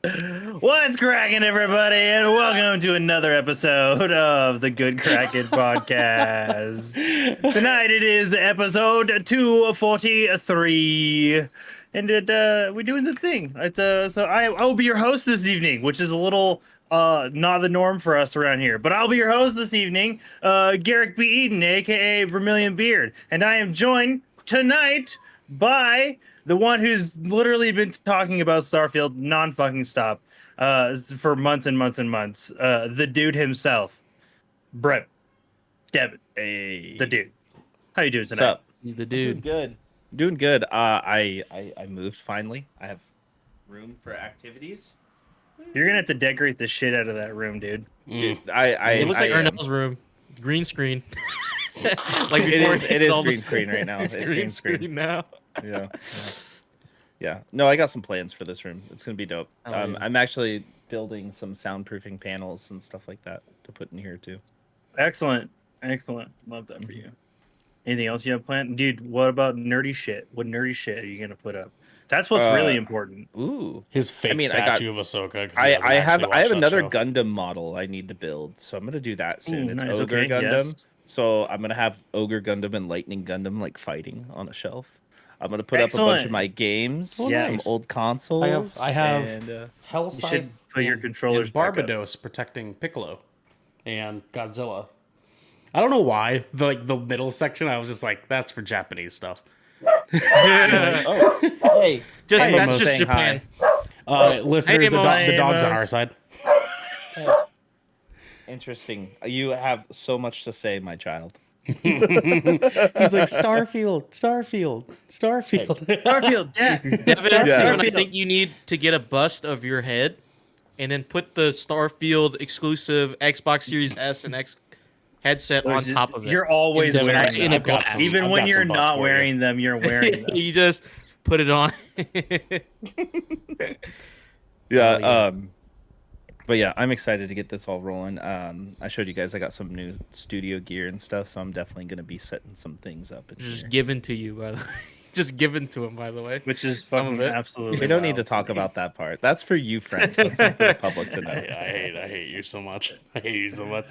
What's cracking, everybody, and welcome to another episode of the Good Kraken podcast. Tonight it is episode 243, and we're doing the thing. So I will be your host this evening, which is a little not the norm for us around here, but I'll be your host this evening, Garrick B. Eden, aka Vermilion Beard, and I am joined tonight by the one who's literally been talking about Starfield non-fucking stop for months and months and months. The dude himself, Brett Devin. Hey, The dude. How you doing what's tonight? up? He's the dude. Doing good. I moved finally. I have room for activities. You're gonna have to decorate the shit out of that room, dude. Dude, It looks like am. Ernell's room. Green screen. Like before it is all green the- screen right now. It's green screen now. Yeah. Yeah. No, I got some plans for this room. It's gonna be dope. Oh, yeah. I'm actually building some soundproofing panels and stuff like that to put in here too. Excellent. Love that for you. Anything else you have planned, dude? What about nerdy shit? What nerdy shit are you gonna put up? That's what's really important. Ooh. His fake I got- statue of Ahsoka. I have another Gundam model I need to build, so I'm gonna do that soon. Ooh, It's nice, Ogre okay, Gundam. yes. So I'm gonna have Ogre Gundam and Lightning Gundam like fighting on a shelf. I'm gonna put up a bunch Excellent. of my games, Oh, some nice. old consoles. I have and, You Hellside should put your controllers and back up. Barbados protecting Piccolo and Godzilla. I don't know why. The middle section, I was just like, that's for Japanese stuff. oh, hey, Just Hey, that's Mo just saying Japan. Listeners, Hey, the, Mo. the dog's Hey, on Mo. our side. interesting. You have so much to say, my child. He's like, Starfield. Starfield, yeah. Devin, Yeah. Devin, I think you need to get a bust of your head and then put the Starfield exclusive Xbox Series S and X headset on top of it. You're always In wearing in them. a I've got glass. some- Even I've when got you're some bus not for you. wearing them, you're wearing them. You just put it on. Yeah. yeah. But yeah, I'm excited to get this all rolling. I showed you guys I got some new studio gear and stuff, so I'm definitely gonna be setting some things up. In Just here. given to you, by the way. Just given to him, by the way. Which is Some of fucking it. absolutely. We don't need to wild. talk about that part. That's for you, friends. That's not for the public to know. I hate you so much. I hate you so much.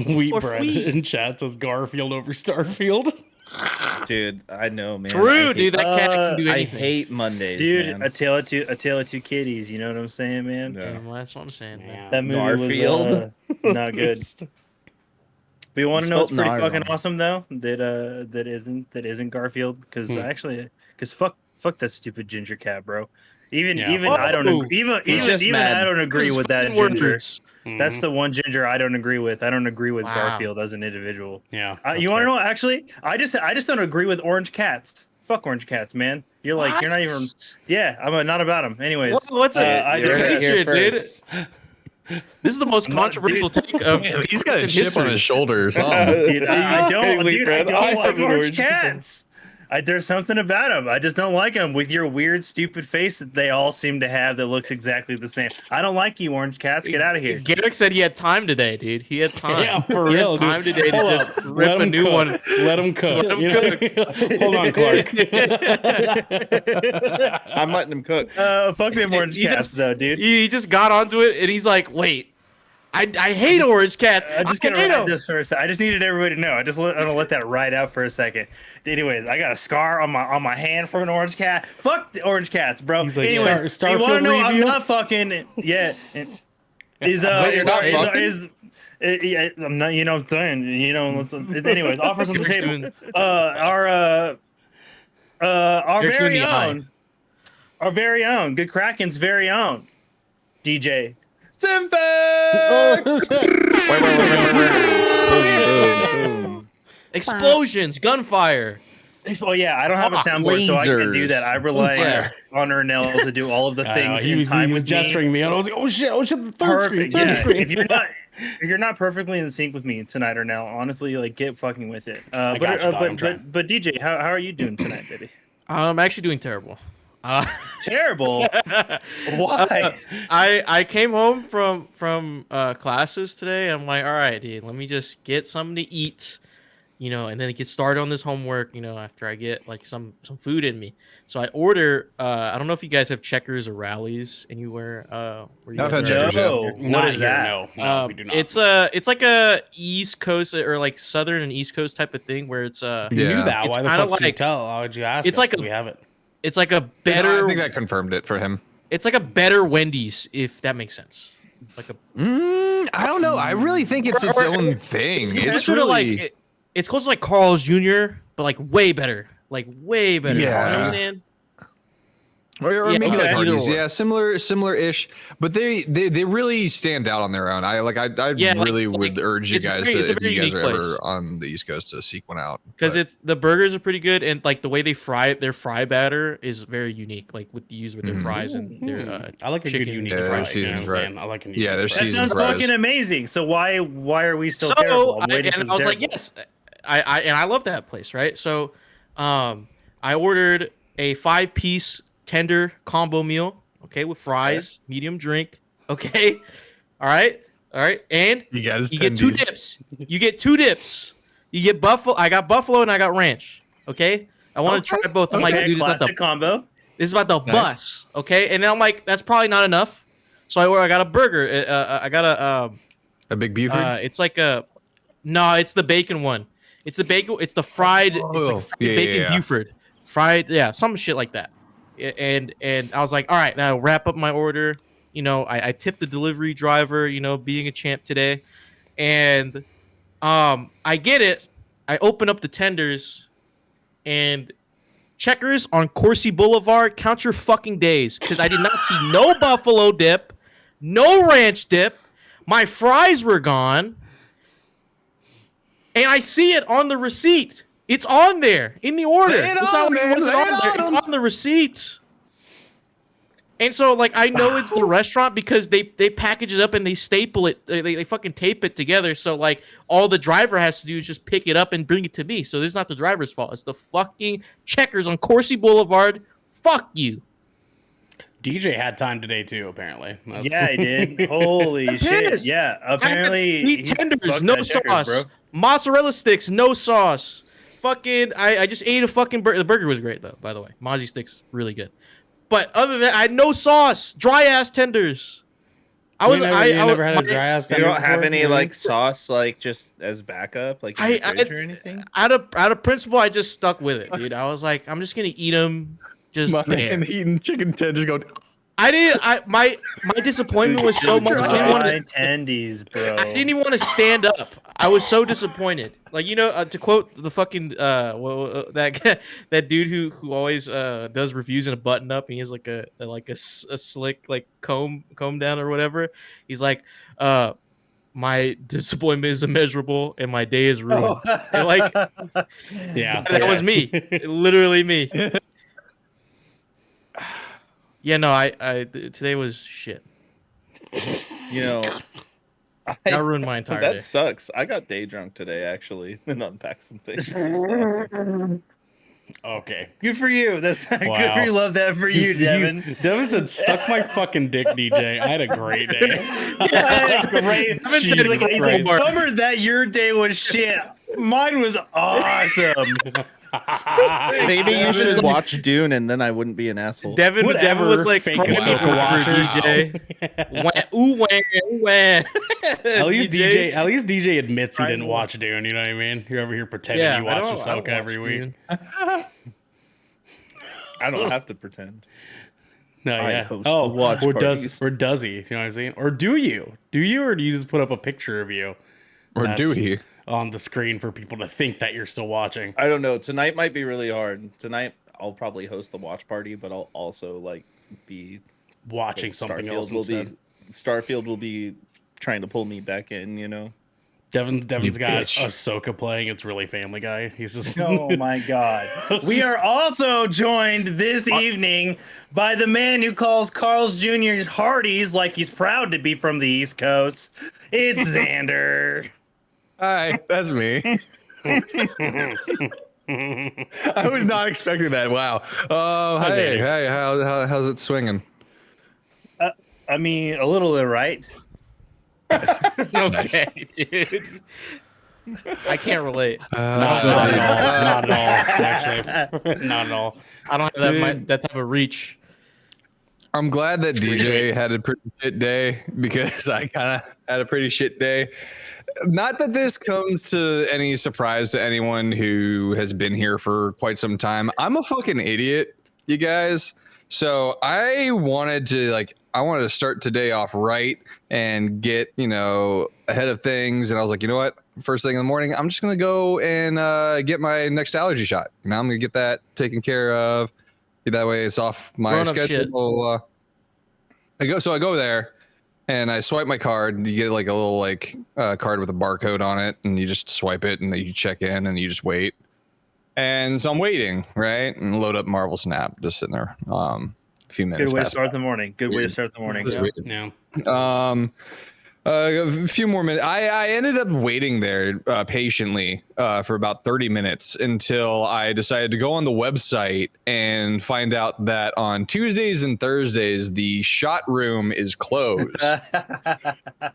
Wheat Or bread Fleet. in chat says Garfield over Starfield. Dude, I know, man. True, I dude. That cat can do I anything. hate Mondays, Dude, man. a tale of two kitties. You know what I'm saying, man? Yeah. Yeah, well, that's what I'm saying, man. That movie Garfield. was not good. But you want to know what's spelled pretty Nar fucking wrong. awesome though? That isn't Garfield because fuck that stupid ginger cat, bro. Even Yeah, even fuck I don't you. agree, even He's just even mad. I don't agree with that Words. ginger. Mm-hmm. That's the one ginger I don't agree with. I don't agree with Wow. Garfield as an individual. Yeah. You want to know? Actually, I just don't agree with orange cats. Fuck orange cats, man. You're like you're not even. Yeah, I'm not about them. Anyways, What's it? I You heard it here dude. first. This is the most I'm not- controversial take of He's got a in chip history. on his shoulder or something. dude, I don't, Hey, dude, I Wilfred, don't I like have an orange orange cats. There's something about them. I just don't like them with your weird, stupid face that they all seem to have that looks exactly the same. I don't like you, orange cats. Get out of here. Garrick said he had time today, dude. He had time. Yeah, for he real. has time dude. today to Hold just up. rip Let a him new cook. one. Let him cook. Let him you know? Hold on, Clark. I'm letting him cook. Fuck them orange He cats, just- though, dude. He just got onto it and he's like, "Wait, I hate orange cat. I'm just I gonna hate ride 'em." this for a second. I just needed everybody to know. I'm gonna let that ride out for a second. Anyways, I got a scar on my hand from an orange cat. Fuck the orange cats, bro. He's like, Anyways, Starfield you wanna know review? I'm not fucking yeah. Is Wait, you're not fucking? yeah, I'm not. You know what I'm saying. You know. Anyways, offers on the Garrick's table. doing- Our Garrick's doing very the eye. own, our very own, Good Kraken's very own, DJ Simfax. Boom, boom. Explosions, gunfire. Oh yeah, I don't have a soundboard, so I can't do that. I rely Yeah. on Ernell to do all of the I know, things he in was, time he was with gesturing me. me, and I was like, oh shit, the third screen, Perfect. third Yeah. screen. If you're not perfectly in sync with me tonight, Ernell, honestly, like get fucking with it. got you, dog, I'm trying. But DJ, how are you doing tonight, baby? I'm actually doing terrible. Terrible. Why? I came home from classes today. I'm like, all right, dude, let me just get something to eat, and then get started on this homework, after I get like some food in me. So I order. I don't know if you guys have Checkers or Rallies anywhere. Where you I've guys had are. Checkers, yeah. No, what Not is here, that? no, we do not. It's like a East Coast or like Southern and East Coast type of thing where it's If you knew Yeah. that, It's why the kinda fuck did you like- tell? Why would you ask it's us like if a- we have it? it's like a better. I think that confirmed it for him. It's like a better Wendy's, if that makes sense. Like a I don't know. I really think it's its own thing. It's sort of really like it's close to like Carl's Jr., but like way better. Like way better. You know what Yeah. I'm saying? or Yeah, maybe like okay. Hardee's. Either or. Yeah, similar-ish. But they really stand out on their own. I Yeah, like- really like, would urge you it's a guys very- to, it's a if very you guys unique are place. ever on the East Coast, to seek one out. Because But- the burgers are pretty good, and like the way they fry their fry batter is very unique. Like with their fries and their I like a chicken. good unique Yeah, fry. seasoned You know what I'm fry. saying? I like a Yeah, they're unique fry. That seasoned sounds fries. fucking amazing. So why are we still So terrible? I'm waiting for and the I was like, terrible. yes, I love that place, right? So, I ordered a 5-piece tender combo meal, okay, with fries, medium drink, okay, all right, and You got his you get 2 tendies. dips. You get 2 dips. You get buffalo. I got buffalo and I got ranch. Okay, I want to try both. I'm like, Okay, dude, this is about classic the combo. bus. Okay, and then I'm like, that's probably not enough. So I got a burger. I got A big Buford. it's like a no, it's the bacon one. It's the bacon. It's the fried. It's Oh, like fried yeah, bacon yeah. Buford. Fried, some shit like that. And I was like, all right, now wrap up my order. I tipped the delivery driver. Being a champ today, and I get it. I open up the tenders, and Checkers on Coursey Boulevard. Count your fucking days, because I did not see no buffalo dip, no ranch dip. My fries were gone. And I see it on the receipt. It's on there in the order. Lay it It's on, on, man. it's Lay on it there. on It's 'em. on the receipt. And so, like, I know it's the restaurant because they package it up and they staple it. They fucking tape it together. So, like, all the driver has to do is just pick it up and bring it to me. So, this is not the driver's fault. It's the fucking Checkers on Coursey Boulevard. Fuck you. DJ had time today too. Apparently. That's- Yeah, I did. Holy shit! pissed. Yeah, I had apparently meat he tenders, fucked no that Checkers, sauce. bro. Mozzarella sticks, no sauce. Fucking, I just ate a fucking burger. The burger was great though, by the way. Mozzie sticks, really good. But other than that, I had no sauce. Dry ass tenders. I was. You I never had a dry ass. You don't have any like sauce, like just as backup, like in your fridge or anything. Out of principle, I just stuck with it, dude. I was like, I'm just gonna eat them. Just My there. man eating chicken tenders going. I didn't. My disappointment was so much. I didn't want to. Dry tendies, bro. I didn't even want to stand up. I was so disappointed. Like, to quote the fucking that dude who always does reviews in a button up, and he has like a slick like comb down or whatever. He's like, my disappointment is immeasurable and my day is ruined. And like, Yeah, that was me, literally me. Yeah, no, today was shit. You know, That ruined my entire that day. sucks. I got day drunk today actually, and unpacked some things. It was awesome. Okay. Good for you. That's good Wow. for you. Love that for you, Devin. Devin said, "Suck my fucking dick, DJ." I had a great day. Great. Devin said Jesus Like, it's Christ. a bummer that your day was shit. Mine was awesome. Maybe you should watch Dune, and then I wouldn't be an asshole. Devin Whatever, was like, fake "Call me Ahsoka Uber, washer." DJ. Wah, ooh, wah. At least DJ admits he didn't watch Dune. You know what I mean? You're over here pretending you watch Ahsoka every week. I don't have to pretend. No, I yeah. host the watch or parties. does he? You know what I'm saying? Or do you? Do you, or do you just put up a picture of you? Or do That's he? on the screen for people to think that you're still watching? I don't know. Tonight might be really hard. Tonight I'll probably host the watch party, but I'll also like be Watching something Starfield else will instead. be Starfield will be trying to pull me back in. You know. Devin's You got bitch. Ahsoka playing. It's really Family Guy. He's just Oh my god. We are also joined this evening by the man who calls Carl's Jr. Hardee's like he's proud to be from the East Coast. It's Xander. Hi, that's me. I was not expecting that. Wow. Hey, Andy. how's it swinging? I mean, a little bit, right? Okay, dude. I can't relate. Not at all. Not at all. Actually, not at all. I don't have Dude. that type of reach. I'm glad that DJ had a pretty shit day because I kind of had a pretty shit day. Not that this comes to any surprise to anyone who has been here for quite some time. I'm a fucking idiot, you guys. So I wanted to start today off right and get, ahead of things. And I was like, you know what? First thing in the morning, I'm just going to go and get my next allergy shot. I'm going to get that taken care of. That way it's off my Grown-up schedule. I go there and I swipe my card. You get like a little card with a barcode on it, and you just swipe it and then you check in and you just wait. And so I'm waiting, right? And load up Marvel Snap, just sitting there. A few minutes. Good way to start the morning. Good way to start the morning. Yeah. A few more minutes. I ended up waiting there patiently for about 30 minutes until I decided to go on the website and find out that on Tuesdays and Thursdays the shot room is closed.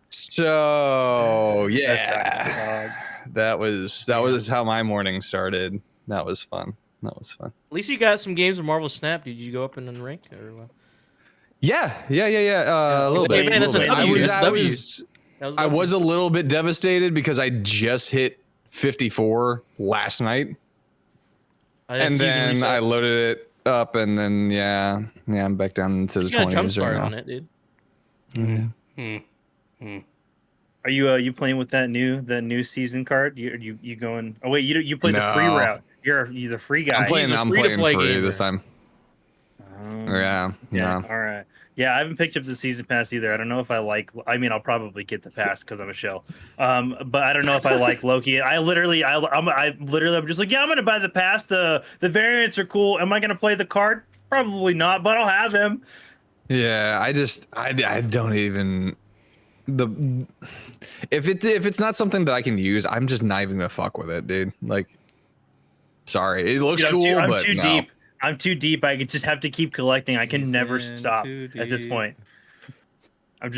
So yeah, that was how my morning started. That was fun. At least you got some games of Marvel Snap. Did you go up in the rank or what? Yeah. A little bit. Man, that's a W. I was a little bit devastated because I just hit 54 last night, and then I loaded it up, and then I'm back down to the 20s right now. On it, dude. Mm-hmm. Are you playing with that new season card? You going? Oh wait, you played the free route. You're the free guy. I'm playing free this time. Yeah. All right. Yeah, I haven't picked up the season pass either. I don't know if I like. I mean, I'll probably get the pass because I'm a shell. But I don't know if I like Loki. I'm just like, I'm gonna buy the pass. The variants are cool. Am I gonna play the card? Probably not, but I'll have him. Yeah, I don't even if it's not something that I can use, I'm just not even gonna fuck with it, dude. Like, sorry, it looks cool, I'm but too no. deep. I'm too deep. I just have to keep collecting. I can never stop at this point. I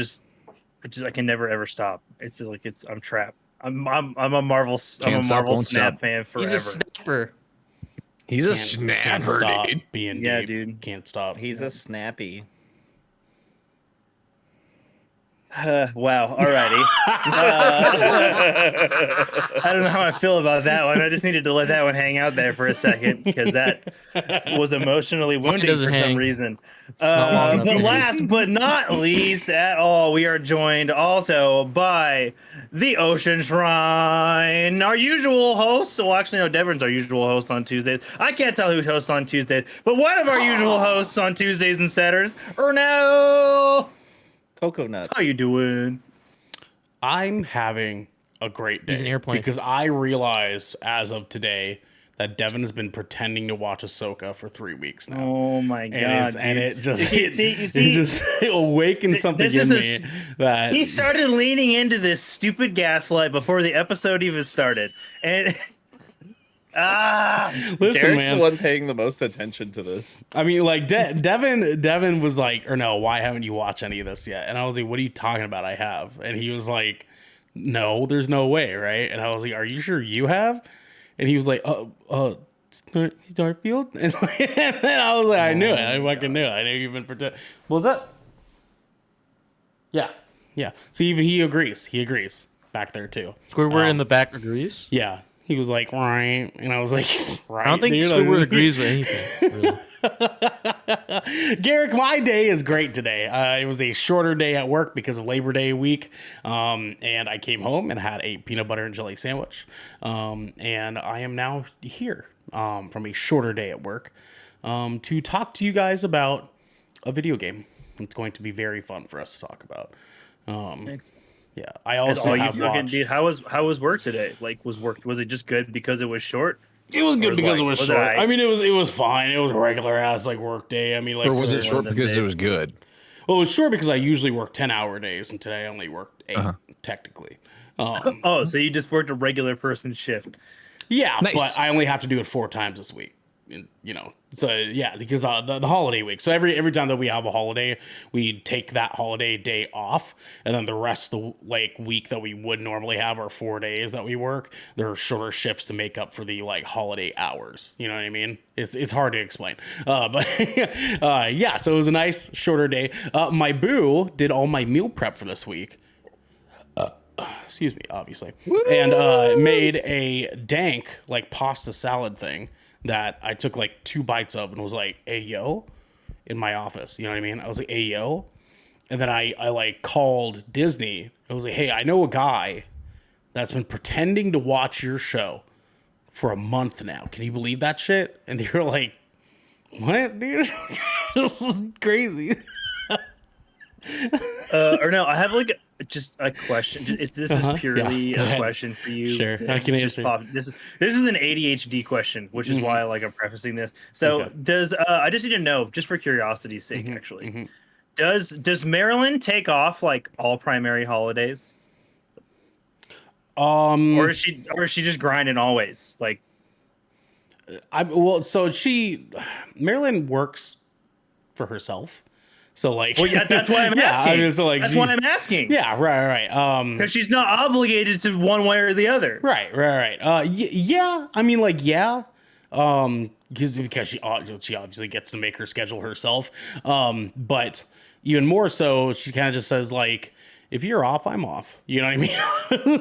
can never ever stop. I'm trapped. I'm a Marvel Snap fan forever. He's a snapper. He's a snapper, dude. Being deep. Dude. Can't stop. He's a snappy. Wow. Alrighty. I don't know how I feel about that one. I just needed to let that one hang out there for a second because that was emotionally wounding for some reason. But last but not least at all, we are joined also by the Ocean Shrine, our usual host. Well, actually, no, Devon's our usual host on Tuesdays. I can't tell who hosts on Tuesdays, but one of our usual hosts on Tuesdays and Saturdays, Erno. Cocoa nuts. How you doing? I'm having a great day. He's an airplane. Because I realized as of today that Devin has been pretending to watch Ahsoka for 3 weeks now. Oh my god! And it just you see, it just awakened something in me that he started leaning into this stupid gaslight before the episode even started, and listen, Derek's man. the one paying the most attention to this. I mean, like Devin was like, or no, why haven't you watched any of this yet? And I was like, what are you talking about? I have. And he was like, no, there's no way, right? And I was like, are you sure you have? And he was like, Starfield? And then I was like, I knew it. I fucking knew it. I knew you've been pretending. What was that? Yeah. So even he agrees. He agrees back there too. Squidward in the back agrees. Yeah. He was like, right. And I was like, right. I don't think Squidward agrees with anything. Really. Garrick, my day is great today. It was a shorter day at work because of Labor Day week. And I came home and had a peanut butter and jelly sandwich. And I am now here from a shorter day at work to talk to you guys about a video game. It's going to be very fun for us to talk about. Yeah, I also have watched. Dude, how was work today? Like, was it just good because it was short? It was good because it was short. I mean, it was fine. It was a regular ass work day. I mean, or was it short because it was good? Well, it was short because I usually work 10-hour days, and today I only worked 8 technically. So you just worked a regular person shift? Yeah, nice. But I only have to do it 4 times this week. And, So yeah, because the holiday week. So every time that we have a holiday, we take that holiday day off, and then the rest of the like week that we would normally have our 4 days that we work, there are shorter shifts to make up for the like holiday hours. You know what I mean? It's hard to explain. But yeah, so it was a nice shorter day. My boo did all my meal prep for this week. Excuse me, obviously, and made a dank like pasta salad thing that I took like 2 bites of and was like, "Hey yo," in my office. You know what I mean? I was like, "Hey yo," and then I like called Disney. I was like, "Hey, I know a guy that's been pretending to watch your show for a month now. Can you believe that shit?" And they were like, "What, dude? This is crazy." Or no, I have like just a question. If this is purely Yeah, go a ahead. question for you, Sure, I can just answer. this is an ADHD question, which is why like I'm prefacing this. So Okay. does I just need to know, just for curiosity's sake, actually, does Maryland take off like all primary holidays, or is she just grinding always? Like, So Marilyn works for herself. So like, well, yeah, that's why I'm yeah, asking. I mean, so like, That's why I'm asking. yeah, right. Because she's not obligated to one way or the other. Right. Yeah. I mean, like, yeah. Because she obviously gets to make her schedule herself. But even more so, she kind of just says like, if you're off, I'm off. You know what I mean?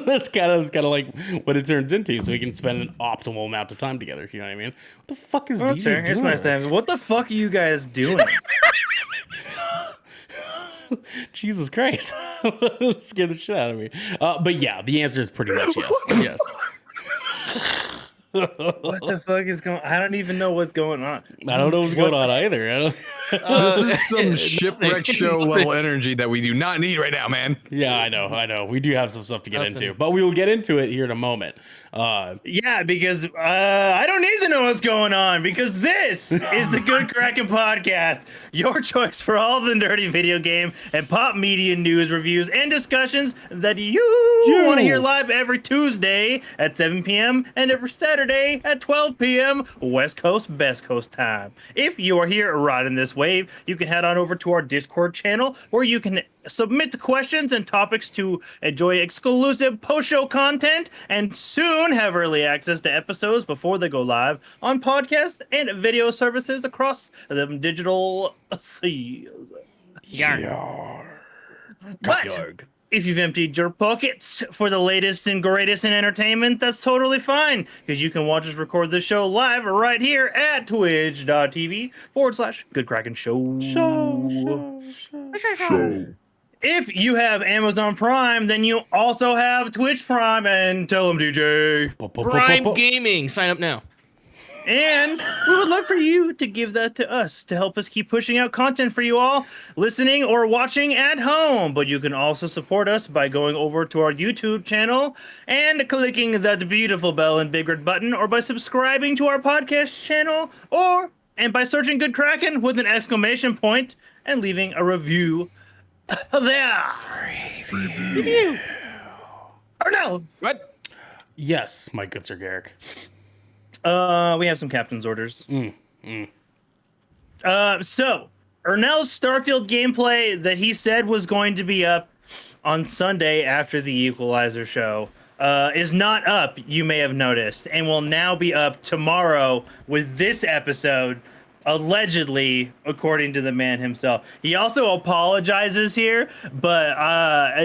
That's kind of like what it turns into, so we can spend an optimal amount of time together. You know what I mean? What the fuck is Well, that's DJ fair. doing? It's nice to have. What the fuck are you guys doing? Jesus Christ. Scared the shit out of me. But yeah, the answer is pretty much yes. Yes. What the fuck is going? I don't even know what's going on. I don't know what's going on either. I don't... This is some shipwreck show level energy that we do not need right now, man. Yeah, I know. We do have some stuff to get into, but we will get into it here in a moment. Yeah, because I don't need to know what's going on, because this is the Good Kraken podcast, your choice for all the nerdy video game and pop media news, reviews, and discussions that you want to hear live every Tuesday at 7 p.m. and every Saturday at 12 p.m. West Coast, Best Coast time. If you are here riding this wave, you can head on over to our Discord channel where you can submit questions and topics to enjoy exclusive post-show content and soon have early access to episodes before they go live on podcast and video services across the digital seas. But if you've emptied your pockets for the latest and greatest in entertainment, that's totally fine, because you can watch us record this show live right here at twitch.tv/Good Kraken Show. If you have Amazon Prime, then you also have Twitch Prime, and tell them, DJ. Prime Gaming. Sign up now. And we would love for you to give that to us to help us keep pushing out content for you all listening or watching at home. But you can also support us by going over to our YouTube channel and clicking that beautiful bell and big red button, or by subscribing to our podcast channel, and by searching Good Kraken with an exclamation point and leaving a review there. Review. Or no. What? Yes, my good Sir Garrick. We have some captain's orders. So Ernell's Starfield gameplay that he said was going to be up on Sunday after the Equalizer show is not up, you may have noticed, and will now be up tomorrow with this episode, allegedly, according to the man himself. He also apologizes here, but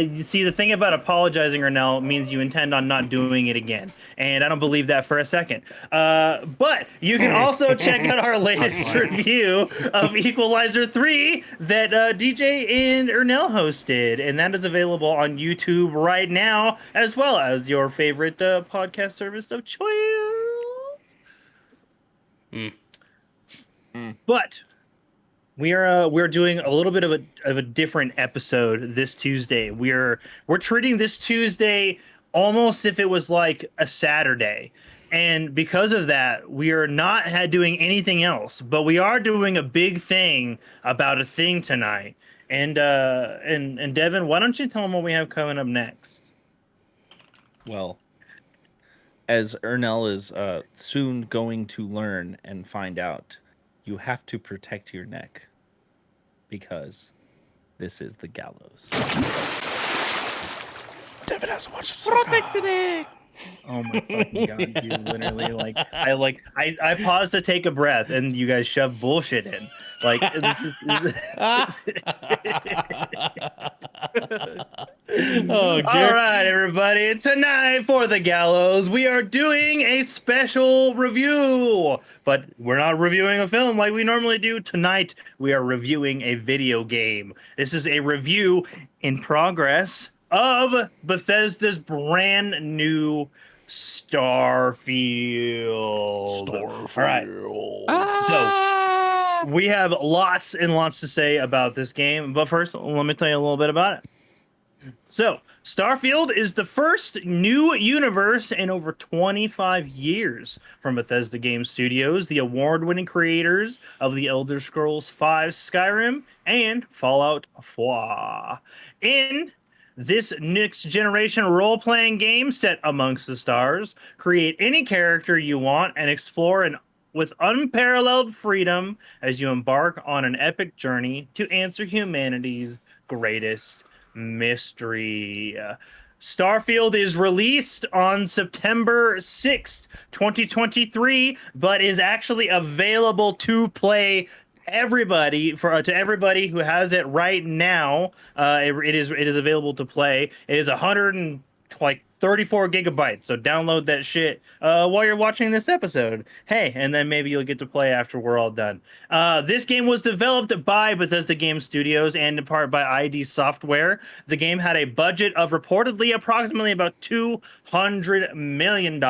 you see, the thing about apologizing, Ernell, means you intend on not doing it again, and I don't believe that for a second. But you can also check out our latest review of Equalizer 3 that DJ and Ernell hosted, and that is available on YouTube right now, as well as your favorite podcast service of choice. But we're doing a little bit of a different episode this Tuesday. We're treating this Tuesday almost if it was like a Saturday, and because of that, we are not doing anything else. But we are doing a big thing about a thing tonight. And Devin, why don't you tell them what we have coming up next? Well, as Ernell is soon going to learn and find out, you have to protect your neck because this is the gallows. David has to watch this. Protect the neck. Oh my fucking god, you literally I paused to take a breath and you guys shove bullshit in. Like this is Oh, all right, everybody. Tonight for the gallows, we are doing a special review, but we're not reviewing a film like we normally do. Tonight, we are reviewing a video game. This is a review in progress of Bethesda's brand new Starfield. All right. So we have lots and lots to say about this game, but first, let me tell you a little bit about it. So, Starfield is the first new universe in over 25 years from Bethesda Game Studios, the award-winning creators of the Elder Scrolls V, Skyrim, and Fallout 4. In this next-generation role-playing game set amongst the stars, create any character you want and explore with unparalleled freedom as you embark on an epic journey to answer humanity's greatest mystery. Starfield is released on September 6th, 2023, but is actually available to play to everybody who has it right now. It is available to play. It is 34 gigabytes, so download that shit while you're watching this episode. Hey, and then maybe you'll get to play after we're all done. This game was developed by Bethesda Game Studios and in part by ID Software. The game had a budget of reportedly approximately about $200 million.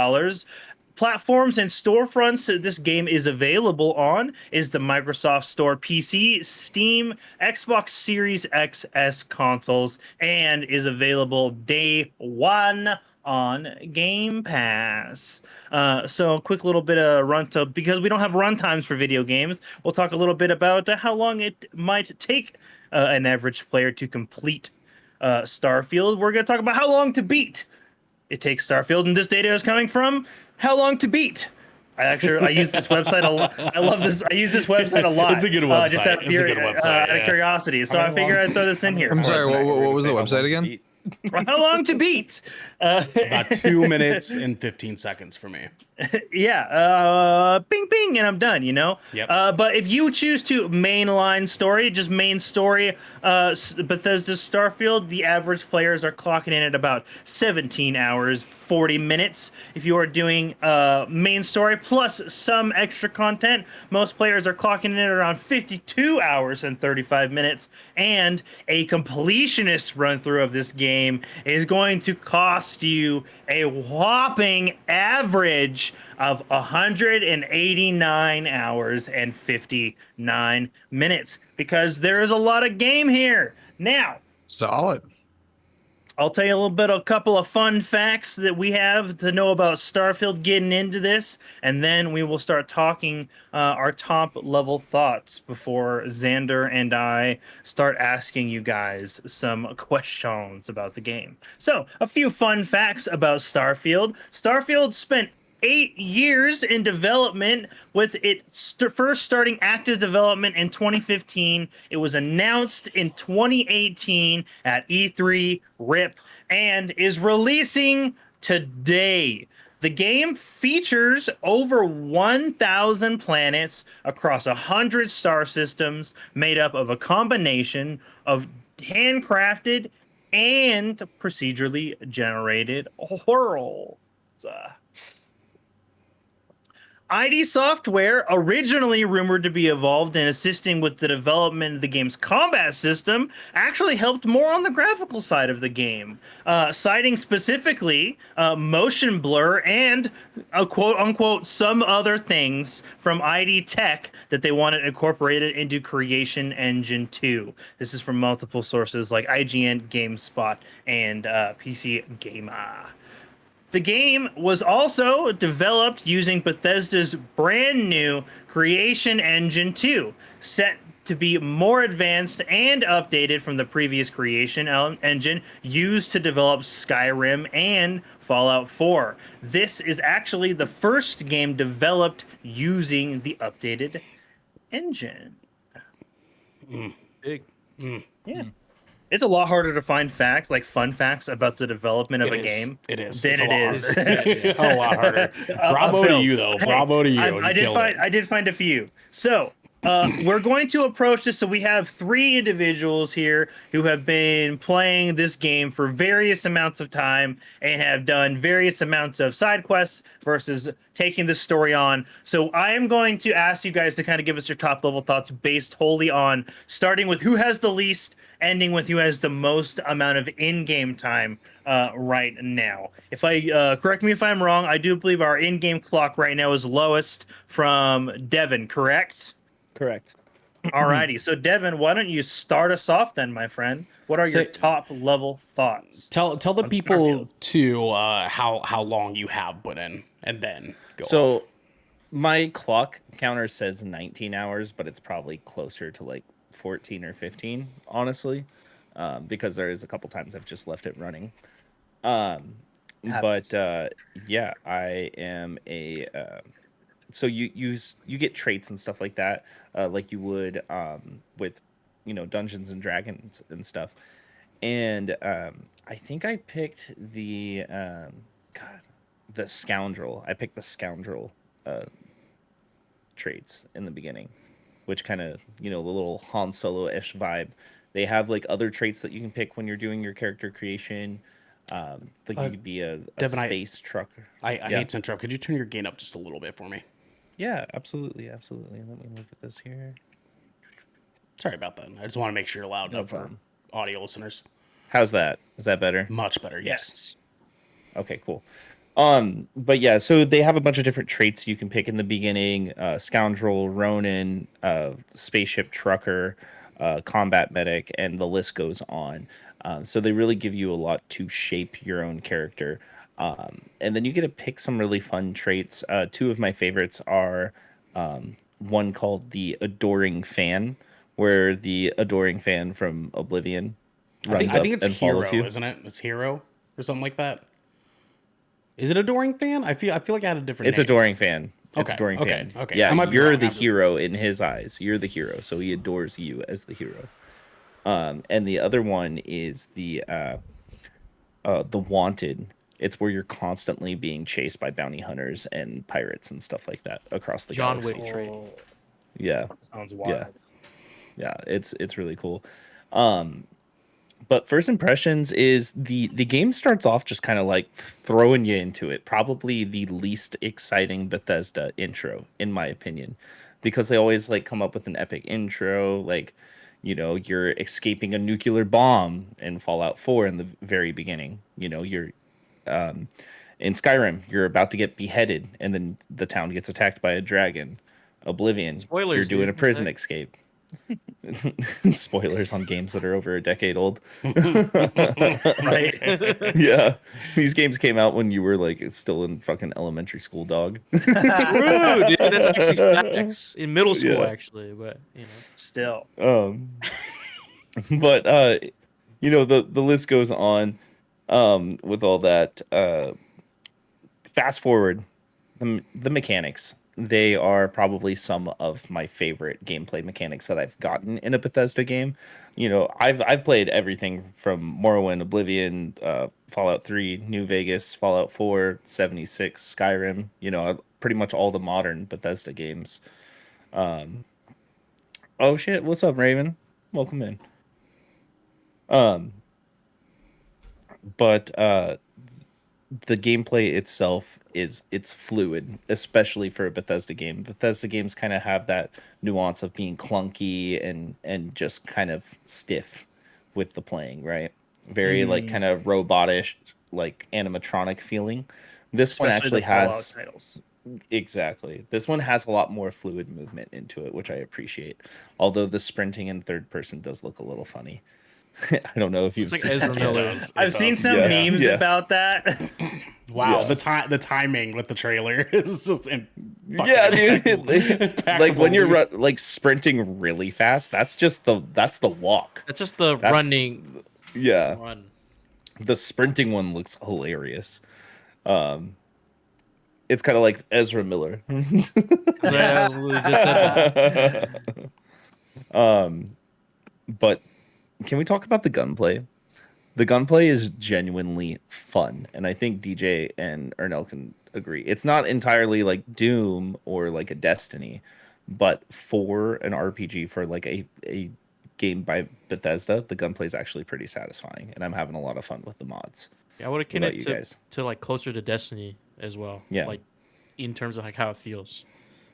Platforms and storefronts this game is available on is the Microsoft Store PC, Steam, Xbox Series XS consoles, and is available day one on Game Pass. So a quick little bit of runtime, because we don't have runtimes for video games, we'll talk a little bit about how long it might take an average player to complete Starfield. We're going to talk about how long to beat it takes Starfield, and this data is coming from How Long to Beat. I use this website a lot. I love this. I use this website a lot. It's a good website. Just out of curiosity. So I figured I'd throw this in here. I'm sorry, what was the website again? How Long to Beat. About 2 minutes and 15 seconds for me. Yeah, bing, bing, and I'm done, you know? Yep. But if you choose to mainline story, just main story, Bethesda's Starfield, the average players are clocking in at about 17 hours, 40 minutes. If you are doing main story plus some extra content, most players are clocking in at around 52 hours and 35 minutes. And a completionist run through of this game is going to cost you a whopping average of 189 hours and 59 minutes because there is a lot of game here. Now, Solid. I'll tell you a couple of fun facts that we have to know about Starfield getting into this, and then we will start talking our top level thoughts before Xander and I start asking you guys some questions about the game. So, a few fun facts about Starfield. Starfield spent 8 years in development, with it first starting active development in 2015. It was announced in 2018 at E3 RIP and is releasing today. The game features over 1,000 planets across 100 star systems made up of a combination of handcrafted and procedurally generated worlds. ID Software, originally rumored to be involved in assisting with the development of the game's combat system, actually helped more on the graphical side of the game, citing specifically motion blur and quote-unquote some other things from ID Tech that they wanted incorporated into Creation Engine 2. This is from multiple sources like IGN, GameSpot, and PC Gamer. The game was also developed using Bethesda's brand new Creation Engine 2, set to be more advanced and updated from the previous Creation Engine used to develop Skyrim and Fallout 4. This is actually the first game developed using the updated engine. Big. Yeah. It's a lot harder to find fun facts about the development of It a is. game It is. than It's a it lot is. harder. A lot harder. Bravo to Phil. you, though. Hey, Bravo to you. I You did killed find it. I did find a few. So we're going to approach this. So we have 3 individuals here who have been playing this game for various amounts of time and have done various amounts of side quests versus taking the story on. So I am going to ask you guys to kind of give us your top level thoughts based wholly on starting with who has the least, ending with who has the most amount of in-game time right now. If I correct me if I'm wrong, I do believe our in-game clock right now is lowest from Devin, correct? Correct. Alrighty, so Devin, why don't you start us off then, my friend? What are your Say- top level thoughts? Tell the on people Starfield? too how long you have put in, and then go So off. my clock counter says 19 hours, but it's probably closer to like 14 or 15, honestly, because there is a couple times I've just left it running. Happens. But yeah, I am a. So you get traits and stuff like that, like you would with Dungeons and Dragons and stuff. And I think I picked the scoundrel. I picked the scoundrel traits in the beginning, which kind of the little Han Solo-ish vibe. They have like other traits that you can pick when you're doing your character creation. Like you could be a Devin, space trucker. I Yeah. hate to interrupt. Could you turn your gain up just a little bit for me? Yeah, absolutely. Let me look at this here. Sorry about that. I just want to make sure you're loud enough for problem. audio listeners. How's that? Is that better? Much better. Yes. Okay, cool. But yeah, so they have a bunch of different traits you can pick in the beginning: scoundrel, Ronin, spaceship trucker, combat medic, and the list goes on. So they really give you a lot to shape your own character. And then you get to pick some really fun traits. 2 of my favorites are one called the Adoring Fan, where the Adoring Fan from Oblivion runs I think up it's and Hero, follows you. isn't it? It's Hero or something like that. Is it Adoring Fan? I feel like I had a different It's name. Adoring Fan. It's Okay, Adoring okay, Fan. okay. I Yeah, might be you're wrong. the I'm just- hero in his eyes. You're the hero, so he adores you as the hero. And the other one is the Wanted. It's where you're constantly being chased by bounty hunters and pirates and stuff like that across the John galaxy. Wick trait. Yeah, Sounds wild. yeah, it's really cool. But first impressions is the game starts off just kind of like throwing you into it. Probably the least exciting Bethesda intro, in my opinion, because they always like come up with an epic intro, like you're escaping a nuclear bomb in Fallout 4 in the very beginning. You're in Skyrim, you're about to get beheaded, and then the town gets attacked by a dragon. Oblivion, Spoilers, you're doing dude. a prison escape. Spoilers on games that are over a decade old. Right? Yeah, these games came out when you were like still in fucking elementary school, dog. True, dude. That's actually facts. In middle school, Yeah. actually, but Still. But the list goes on with all that. Fast forward, the mechanics. They are probably some of my favorite gameplay mechanics that I've gotten in a Bethesda game. I've played everything from Morrowind, Oblivion, Fallout 3, New Vegas, Fallout 4, 76, Skyrim. Pretty much all the modern Bethesda games. Oh shit! What's up, Raven? Welcome in. But the gameplay itself it's fluid, especially for a Bethesda game. Bethesda games kind of have that nuance of being clunky and just kind of stiff with the playing, right? Very like kind of robotish, like animatronic feeling. This one Especially actually the Fallout has titles. exactly. This one has a lot more fluid movement into it, which I appreciate. Although the sprinting in third person does look a little funny. I don't know if you've it's like seen Ezra Miller. does. It I've seen does. some Yeah. memes Yeah. about that. Wow, Yeah. the timing with the trailer is just Yeah, dude. Like when you're impeccable. like sprinting really fast, that's the walk. That's just the That's- running Yeah, run. the sprinting one looks hilarious. it's kind of like Ezra Miller. So I literally just said that. But can we talk about the gunplay? The gunplay is genuinely fun, and I think DJ and Ernell can agree. It's not entirely like Doom or like a Destiny, but for an RPG, for like a game by Bethesda, the gunplay is actually pretty satisfying, and I'm having a lot of fun with the mods. Yeah, I would akin What about it you to, guys? like closer to Destiny as well. Yeah. Like in terms of like how it feels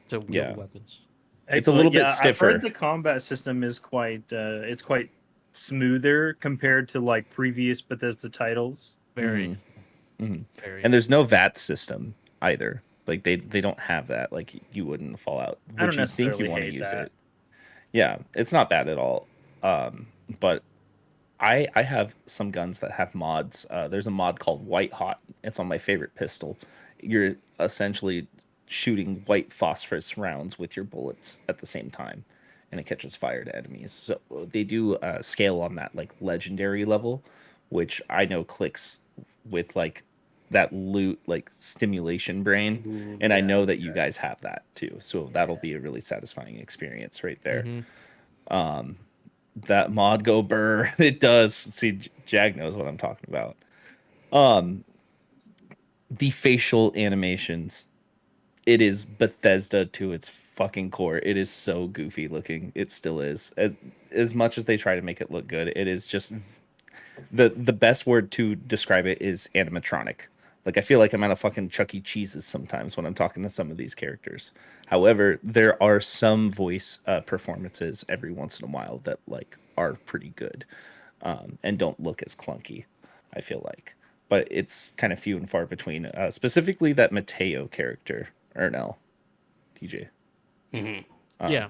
to wield Yeah. the weapons. It's a little bit I've stiffer. heard the combat system is quite it's quite smoother compared to like previous Bethesda titles. Very, Mhm. very. And there's no VAT system either. Like they don't have that. Like you wouldn't in Fallout. I don't Would you think you necessarily want to hate use that. it? Yeah, it's not bad at all. But I have some guns that have mods. There's a mod called White Hot. It's on my favorite pistol. You're essentially shooting white phosphorus rounds with your bullets at the same time, and it catches fire to enemies. So they do scale on that like legendary level, which I know clicks with like that loot like stimulation brain, Ooh, and I yeah, know that you guys have that too. So that'll be a really satisfying experience right there. Mhm. That mod go burr. It does. See, Jag knows what I'm talking about. The facial animations. It is Bethesda to its fucking core. It is so goofy looking. It still is. As much as they try to make it look good, it is just the best word to describe it is animatronic. Like I feel like I'm at a fucking Chuck E. Cheese's sometimes when I'm talking to some of these characters. However, there are some voice performances every once in a while that like are pretty good, and don't look as clunky. I feel like, but it's kind of few and far between. Specifically, that Mateo character, Ernell, TJ. Yeah,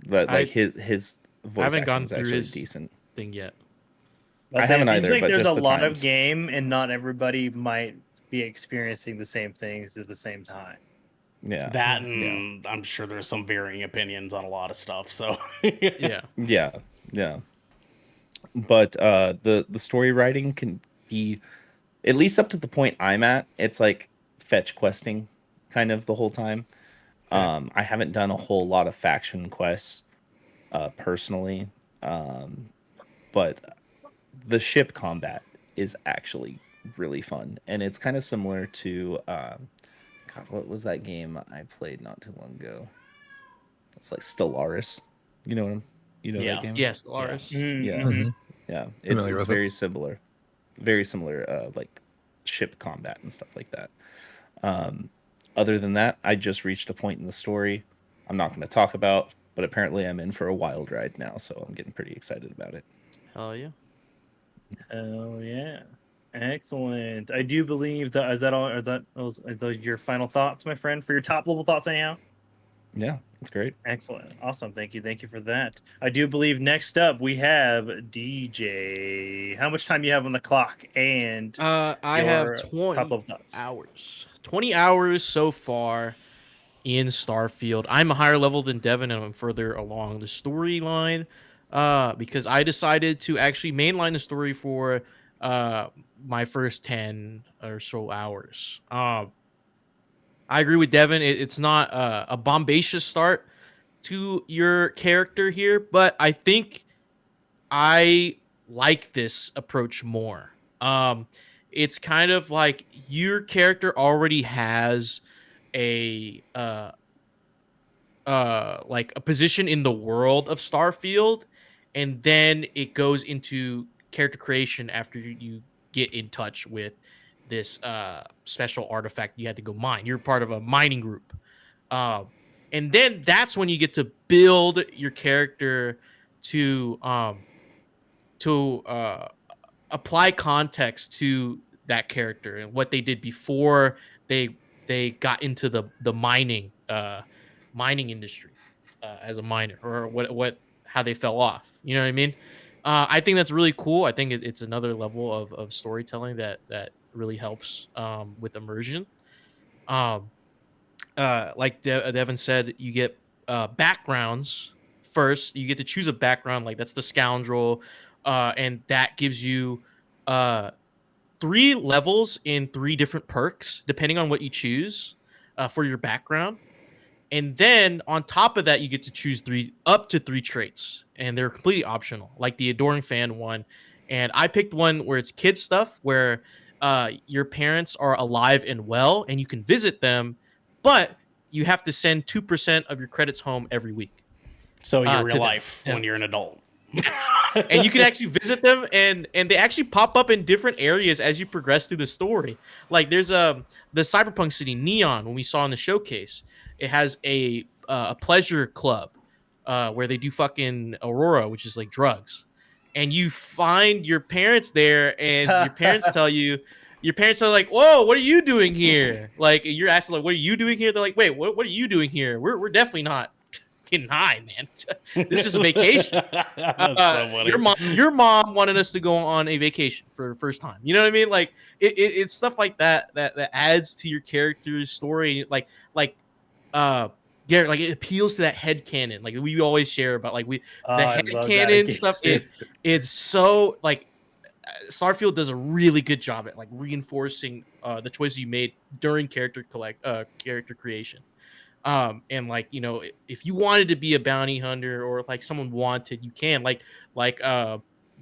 But like I his I voice haven't acting gone is through actually his decent. thing yet. I haven't It seems either, like but there's just a the lot times. of game, and not everybody might be experiencing the same things at the same time. Yeah. That and I'm sure there's some varying opinions on a lot of stuff. So Yeah. Yeah. Yeah. But the story writing can be, at least up to the point I'm at, it's like fetch questing kind of the whole time. I haven't done a whole lot of faction quests personally, but the ship combat is actually really fun, and it's kind of similar to God, what was that game I played not too long ago? It's like Stellaris. You know what you know that Yeah. game? Yes, Lars. Yeah. Mm-hmm. Yeah. Familiar It's with it. very similar like ship combat and stuff like that. Other than that, I just reached a point in the story I'm not going to talk about, but apparently I'm in for a wild ride now, so I'm getting pretty excited about it. Hell yeah. Oh yeah, excellent. I do believe that is that all. Are those your final thoughts, my friend? For your top level thoughts, anyhow. Yeah, it's great. Excellent, awesome. Thank you for that. I do believe next up we have DJ. How much time you have on the clock? And I have your top 20 level thoughts. hours. 20 hours so far in Starfield. I'm a higher level than Devin, and I'm further along the storyline because I decided to actually mainline the story for my first 10 or so hours. I agree with Devin. It's not a bombacious start to your character here, but I think I like this approach more. It's kind of like your character already has a like a position in the world of Starfield, and then it goes into character creation after you get in touch with this special artifact you had to go mine. You're part of a mining group. Um, and then that's when you get to build your character to to apply context to that character and what they did before they got into the mining industry as a miner, or what how they fell off. You know what I mean? I think that's really cool. I think it's another level of storytelling that really helps with immersion. Um, like Devin said, you get backgrounds first. You get to choose a background, like that's the scoundrel, and that gives you uh, 3 levels in 3 different perks, depending on what you choose. for your background. And then on top of that, you get to choose up to three traits, and they're completely optional, like the adoring fan one. And I picked one where it's kid stuff, where your parents are alive and well, and you can visit them, but you have to send 2% of your credits home every week So your to real them. life when you're an adult. Yes. And you can actually visit them, and they actually pop up in different areas as you progress through the story. Like there's the cyberpunk city Neon, when we saw in the showcase, it has a pleasure club where they do fucking Aurora, which is like drugs. And you find your parents there, and your parents tell you, your parents are like, "Whoa, what are you doing here?" Like you're asking, like, "What are you doing here?" They're like, "Wait, what are you doing here? We're definitely not getting high, man. This is a vacation." That's so funny. Your mom wanted us to go on a vacation for the first time. You know what I mean? Like it's stuff like that adds to your character's story. Like Garrett, like it appeals to that head canon. Like we always share about like the I head love that canon game, stuff. dude. It's so like Starfield does a really good job at like reinforcing the choices you made during character creation. And like, you know, if you wanted to be a bounty hunter, or like someone wanted, you can like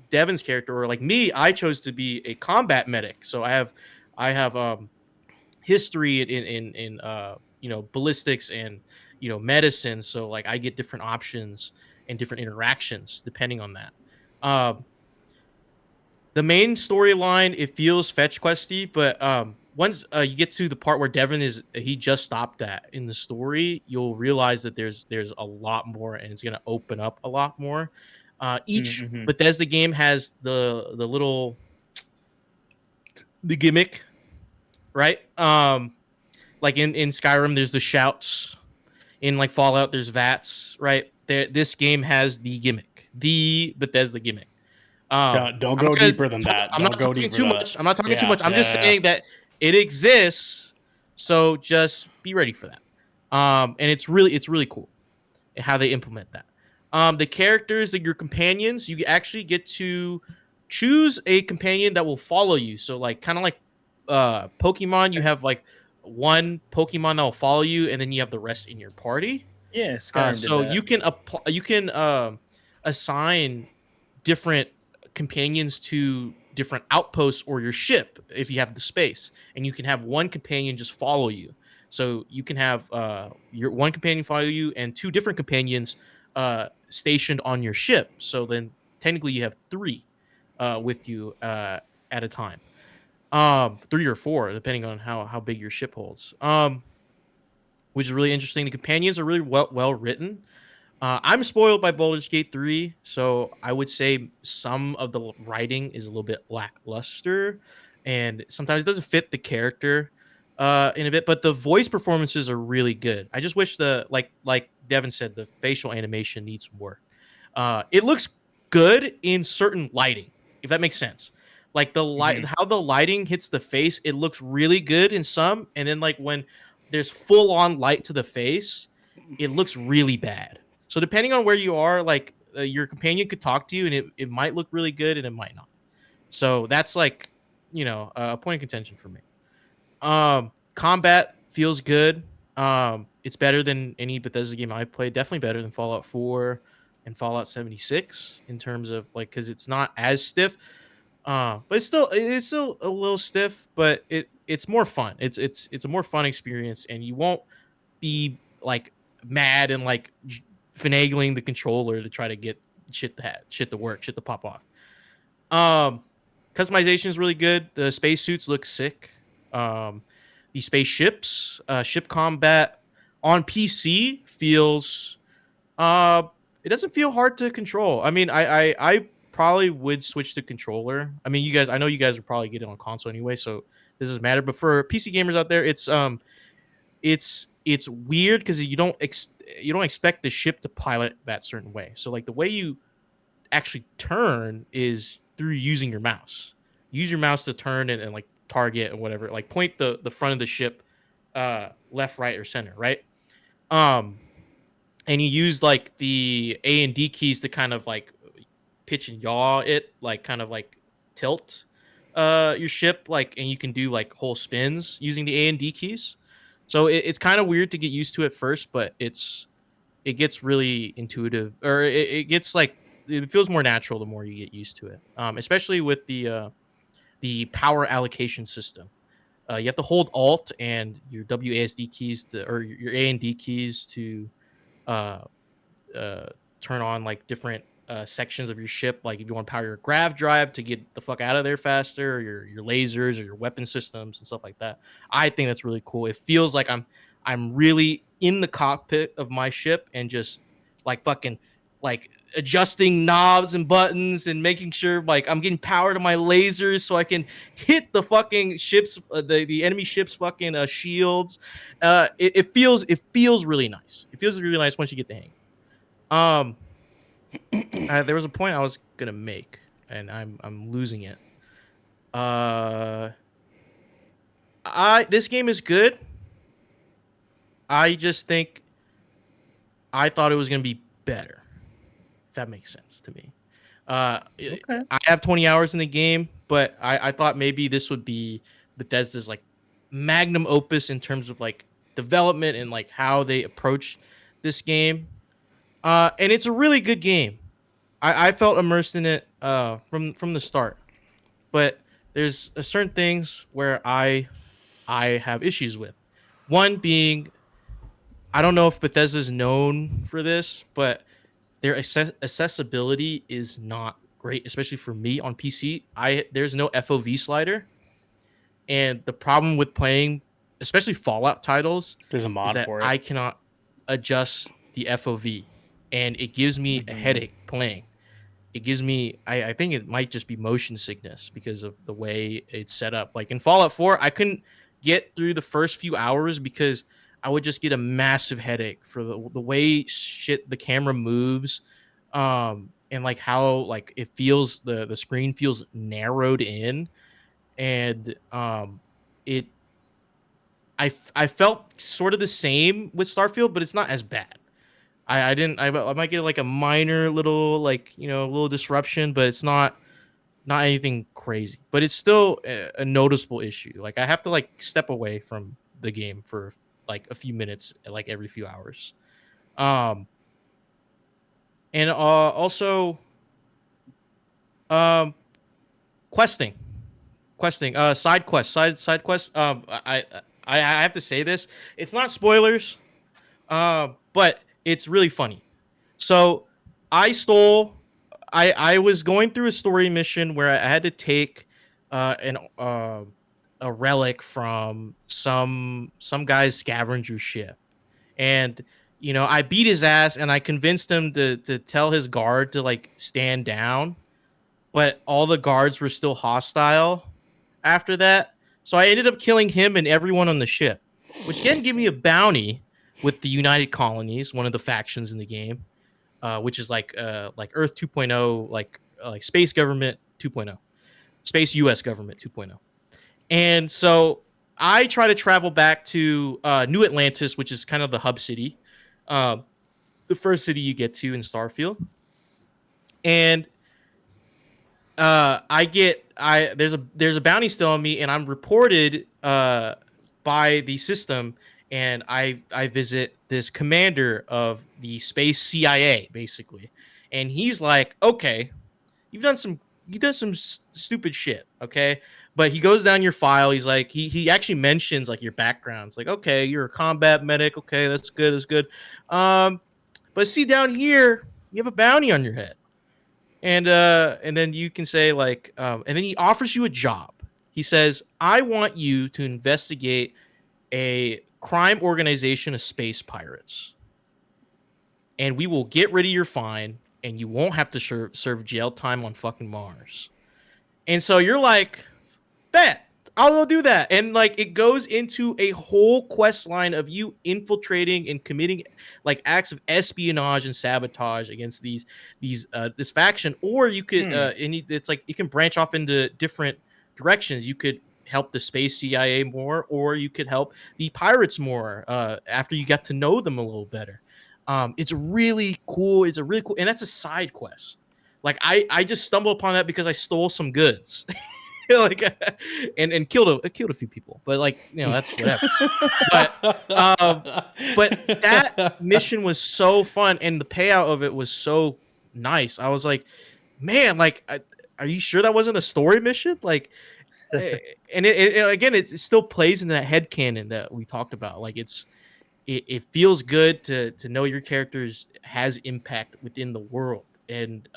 Devin's character, or like me, I chose to be a combat medic. So I have history in you know, ballistics and, you know, medicine. So like I get different options and different interactions depending on that. The main storyline, it feels fetch questy, but once you get to the part where Devin he just stopped at in the story, you'll realize that there's a lot more, and it's gonna open up a lot more. Each Mm-hmm. Bethesda game has the gimmick, right? Like in Skyrim, there's the shouts. In like Fallout, there's VATS, right? This game has the gimmick, the Bethesda gimmick. Don't go deeper than that. I'm Don't not go talking deeper too than much. that. I'm not talking too Yeah, much. I'm just yeah. saying that it exists. So just be ready for that. And it's really cool how they implement that. The characters, that your companions, you actually get to choose a companion that will follow you. So like kind of like Pokemon, you have like one Pokemon that will follow you, and then you have the rest in your party. Yeah, Skyrim did So that. you can assign different companions to different outposts or your ship if you have the space, and you can have one companion just follow you. So you can have your one companion follow you and two different companions stationed on your ship. So then technically you have three with you at a time, three or four depending on how big your ship holds. Which is really interesting. The companions are really well written. I'm spoiled by Baldur's Gate 3, so I would say some of the writing is a little bit lackluster, and sometimes it doesn't fit the character in a bit. But the voice performances are really good. I just wish like Devin said, the facial animation needs some work. It looks good in certain lighting, if that makes sense. Like the light, how the lighting hits the face, it looks really good in some, and then like when there's full on light to the face, it looks really bad. So depending on where you are, like your companion could talk to you, and it might look really good, and it might not. So that's like, you know, a point of contention for me. Combat feels good. It's better than any Bethesda game I've played. Definitely better than Fallout 4 and Fallout 76 in terms of like, because it's not as stiff. But it's still a little stiff, but it's more fun. It's a more fun experience, and you won't be like mad and like finagling the controller to try to get shit to work, shit to pop off. Customization is really good. The spacesuits look sick. The spaceships, ship combat on PC feels it doesn't feel hard to control. I mean, I probably would switch to controller. I mean, I know you guys are probably getting on console anyway, so this doesn't matter. But for PC gamers out there, it's weird because you don't expect the ship to pilot that certain way. So like the way you actually turn is through using your mouse. Use your mouse to turn and like target and whatever. Like point the front of the ship left, right, or center, right? And you use like the A and D keys to kind of like pitch and yaw it, like kind of like tilt your ship, like, and you can do like whole spins using the A and D keys. So it's kind of weird to get used to at first, but it gets really intuitive, or it gets like it feels more natural the more you get used to it. Especially with the power allocation system. You have to hold Alt and your WASD keys or your A and D keys to uh, uh, turn on like different sections of your ship. Like if you want to power your grav drive to get the fuck out of there faster, or your lasers or your weapon systems and stuff like that. I think that's really cool. It feels like I'm really in the cockpit of my ship and just like fucking like adjusting knobs and buttons and making sure like I'm getting power to my lasers so I can hit the fucking ships, the enemy ships fucking shields. It feels really nice. It feels really nice once you get the hang. Um, there was a point I was gonna make, and I'm losing it. Uh, I this game is good. I just think I thought it was gonna be better. If that makes sense to me. Okay. I have 20 hours in the game, but I thought maybe this would be Bethesda's like magnum opus in terms of like development and like how they approach this game. And it's a really good game. I felt immersed in it from the start, but there's a certain things where I have issues with. One being, I don't know if Bethesda's known for this, but their accessibility is not great, especially for me on PC. There's no FOV slider, and the problem with playing, especially Fallout titles, There's a is mod that for it. I cannot adjust the FOV, and it gives me a headache playing. It gives me I think it might just be motion sickness because of the way it's set up. Like in Fallout 4, I couldn't get through the first few hours because I would just get a massive headache for the way shit the camera moves, and like how like it feels, the screen feels narrowed in, and it I felt sort of the same with Starfield, but it's not as bad. I didn't I might get like a minor little like little disruption, but it's not anything crazy. But it's still a noticeable issue. Like I have to like step away from the game for like a few minutes, like every few hours. Um, and also um questing, side quests, side quests. I have to say this. It's not spoilers, but it's really funny. So I stole. I was going through a story mission where I had to take an a relic from some guy's scavenger ship, and I beat his ass and I convinced him to tell his guard to like stand down, but all the guards were still hostile after that. So I ended up killing him and everyone on the ship, which again gave me a bounty with the United Colonies, one of the factions in the game, which is like Earth 2.0, like space government 2.0, space US government 2.0. And so I try to travel back to New Atlantis, which is kind of the hub city, uh, the first city you get to in Starfield. And there's a bounty still on me, and I'm reported by the system, and I visit this commander of the space CIA basically, and he's like, okay, you've done some stupid shit, okay, but he goes down your file. He's like, he actually mentions like your background. It's like, okay, you're a combat medic, okay, that's good. But see down here, you have a bounty on your head. And then you can say like, and then he offers you a job. He says, I want you to investigate a crime organization of space pirates, and we will get rid of your fine, and you won't have to serve jail time on fucking Mars. And so you're like, bet I'll go do that. And like it goes into a whole quest line of you infiltrating and committing like acts of espionage and sabotage against this faction. Or you could it's like you can branch off into different directions. You could help the space CIA more, or you could help the pirates more after you got to know them a little better. It's really cool. It's a really cool, and that's a side quest. Like I just stumbled upon that because I stole some goods. like, and killed a few people, but like, you know, that's whatever. But that mission was so fun, and the payout of it was so nice. I was like, man, like, are you sure that wasn't a story mission? Like, and again, it still plays in that headcanon that we talked about. Like, it feels good to know your characters has impact within the world, and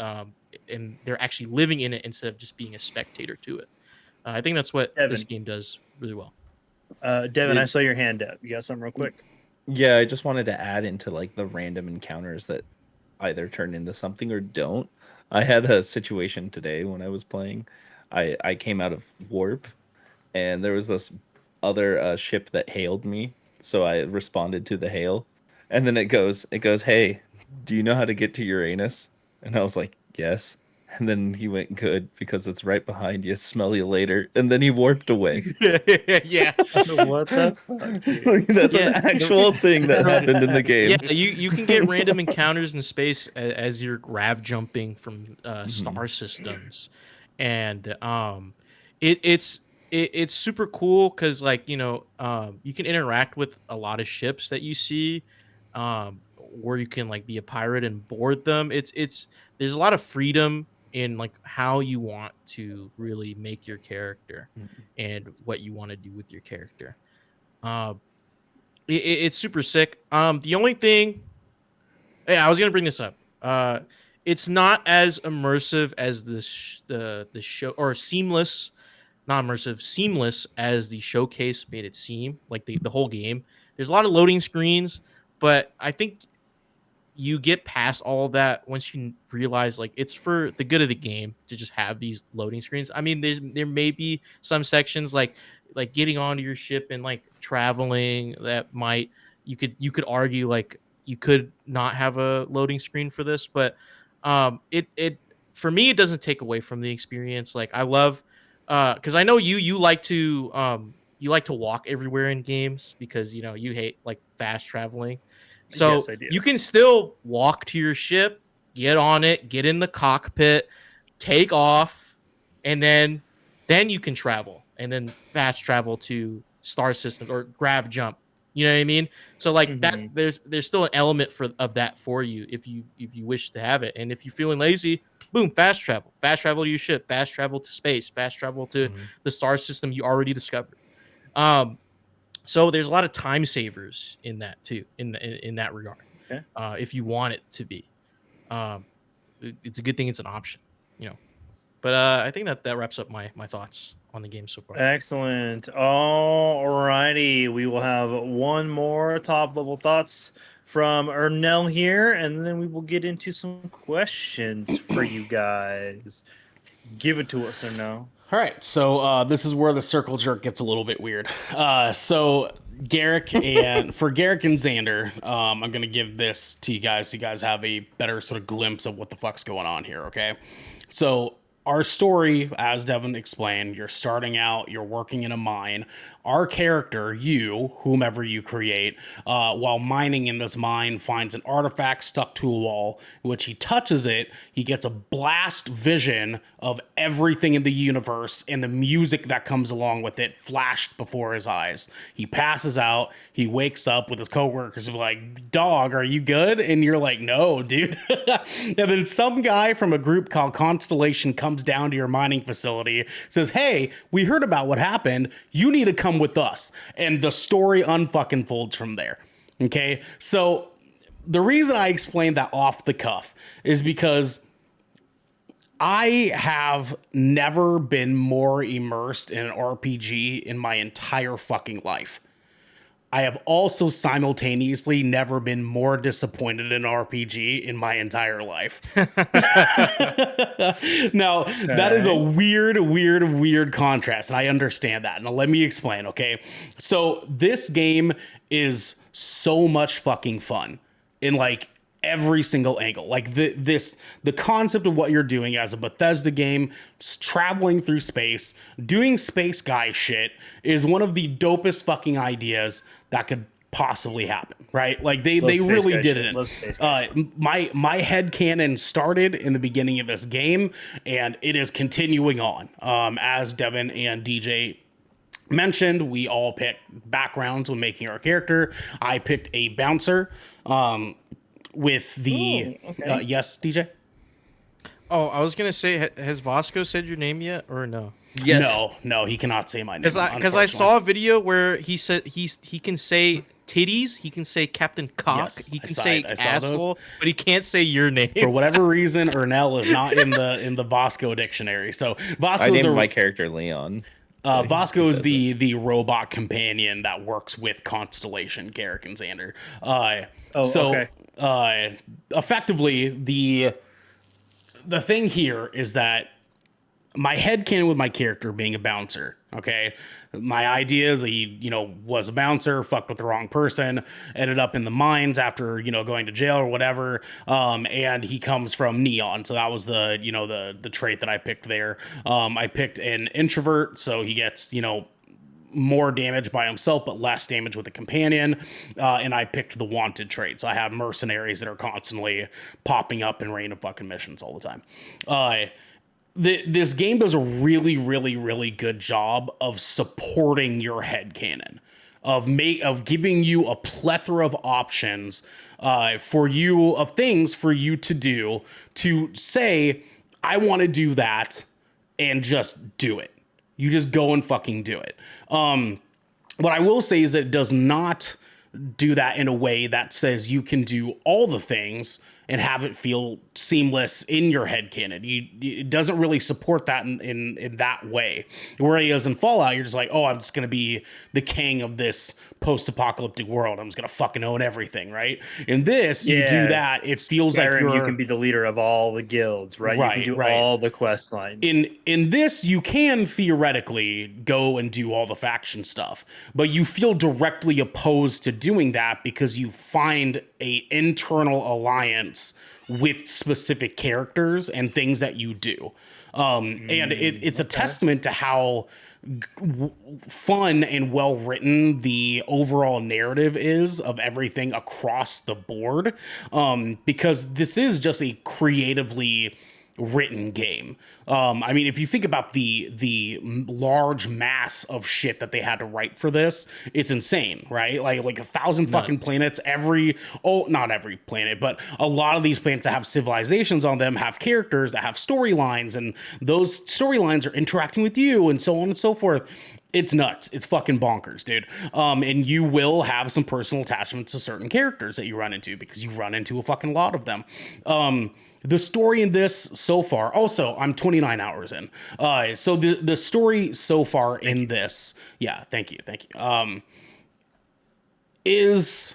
they're actually living in it instead of just being a spectator to it. I think that's what this Devin. game does really well. Devin, I saw your hand up. You got something real quick? Yeah, I just wanted to add into like the random encounters that either turn into something or don't. I had a situation today when I was playing. I came out of warp, and there was this other ship that hailed me, so I responded to the hail, and then it goes, "Hey, do you know how to get to Uranus?" And I was like, "Yes." And then he went, "Good, because it's right behind you. Smell you later." And then he warped away. Yeah. What the fuck? Dude? That's an Yeah. actual thing that happened in the game. Yeah, you can get random encounters in space as you're grav jumping from star systems, and it's super cool because, like, you know, you can interact with a lot of ships that you see, where you can like be a pirate and board them. It's there's a lot of freedom in like how you want to really make your character and what you want to do with your character. Uh, it's super sick. The only thing, yeah, I was gonna bring this up. It's not as immersive as the show, or seamless, not immersive, seamless as the showcase made it seem. Like the whole game, there's a lot of loading screens, but I think you get past all of that once you realize like it's for the good of the game to just have these loading screens. I mean, there may be some sections like getting onto your ship and like traveling that might, you could argue like you could not have a loading screen for this, but it for me it doesn't take away from the experience. Like, I love because I know you like to walk everywhere in games because, you know, you hate like fast traveling. So Yes, I do. you can still walk to your ship, get on it, get in the cockpit, take off, and then you can travel and then fast travel to star system or grav jump. You know what I mean? So like that, Mhm. there's still an element of that for you if you wish to have it. And if you're feeling lazy, boom, fast travel to your ship, fast travel to space, fast travel to the star system you already discovered. Um, so there's a lot of time savers in that too, in that regard. Okay. If you want it to be, um, it's a good thing it's an option, you know. But I think that wraps up my thoughts on the game so far. Excellent. Alrighty. We will have one more top level thoughts from Ernell here, and then we will get into some questions for you guys. Give it to us, Ernell. All right, so this is where the circle jerk gets a little bit weird. So Garrick and for Garrick and Xander, I'm gonna give this to you guys so you guys have a better sort of glimpse of what the fuck's going on here. Okay, so our story, as Devin explained, you're starting out, you're working in a mine. Our character, you, whomever you create, while mining in this mine, finds an artifact stuck to a wall. Which he touches it, he gets a blast vision of everything in the universe and the music that comes along with it flashed before his eyes. He passes out. He wakes up with his coworkers and be like, "Dog, are you good?" And you're like, "No, dude." And then some guy from a group called Constellation comes down to your mining facility, says, "Hey, we heard about what happened. You need to come with us." And the story unfucking folds from there. Okay, so the reason I explained that off the cuff is because I have never been more immersed in an RPG in my entire fucking life. I have also simultaneously never been more disappointed in an RPG in my entire life. Now, that is a weird contrast, and I understand that. Now, let me explain, okay? So, this game is so much fucking fun in like every single angle. Like the concept of what you're doing as a Bethesda game, just traveling through space, doing space guy shit is one of the dopest fucking ideas that could possibly happen, right? Like they Love Space really Guy did shit. it. Love Space Guy My headcanon started in the beginning of this game, and it is continuing on. As Devin and DJ mentioned, we all picked backgrounds when making our character. I picked a bouncer with the okay. yes, DJ. Oh, I was gonna say, has Vasco said your name yet or no? Yes. No, he cannot say my name. Because I unfortunately. saw a video where he said he can say titties, he can say Captain Cock, Yes, he can I saw say it. I saw those. asshole, but he can't say your name. For whatever reason, Ernell is not in the Bosco dictionary. So I Bosco's named a my character Leon. So he Bosco is says the robot companion that works with Constellation, Garrick and Xander. Effectively, the thing here is that my headcanon with my character being a bouncer, okay? My idea is he, was a bouncer, fucked with the wrong person, ended up in the mines after, going to jail or whatever. And he comes from Neon. So that was the trait that I picked there. I picked an introvert, so he gets, more damage by himself, but less damage with a companion. And I picked the wanted trait. So I have mercenaries that are constantly popping up and random fucking missions all the time. This game does a really, really, really good job of supporting your headcanon, of giving you a plethora of options of things for you to do, to say, I want to do that, and just do it. You just go and fucking do it. What I will say is that it does not do that in a way that says you can do all the things and have it feel seamless in your headcanon. It doesn't really support that in that way. Whereas in Fallout, you're just like, oh, I'm just going to be the king of this post-apocalyptic world. I'm just going to fucking own everything, right? In this, you do that, it feels like you can be the leader of all the guilds, right? You can do all the quest lines. In this, you can theoretically go and do all the faction stuff, but you feel directly opposed to doing that because you find a internal alliance with specific characters and things that you do. And it's a testament to how fun and well written the overall narrative is of everything across the board. Because this is just a creatively written game. I mean, if you think about the large mass of shit that they had to write for this, it's insane, right? Like 1,000 fucking planets. Not every planet, but a lot of these planets that have civilizations on them have characters that have storylines, and those storylines are interacting with you, and so on and so forth. It's nuts. It's fucking bonkers, dude. And you will have some personal attachments to certain characters that you run into because you run into a fucking lot of them. The story in this so far, also, I'm 29 hours in. So the story so far in this, thank you. It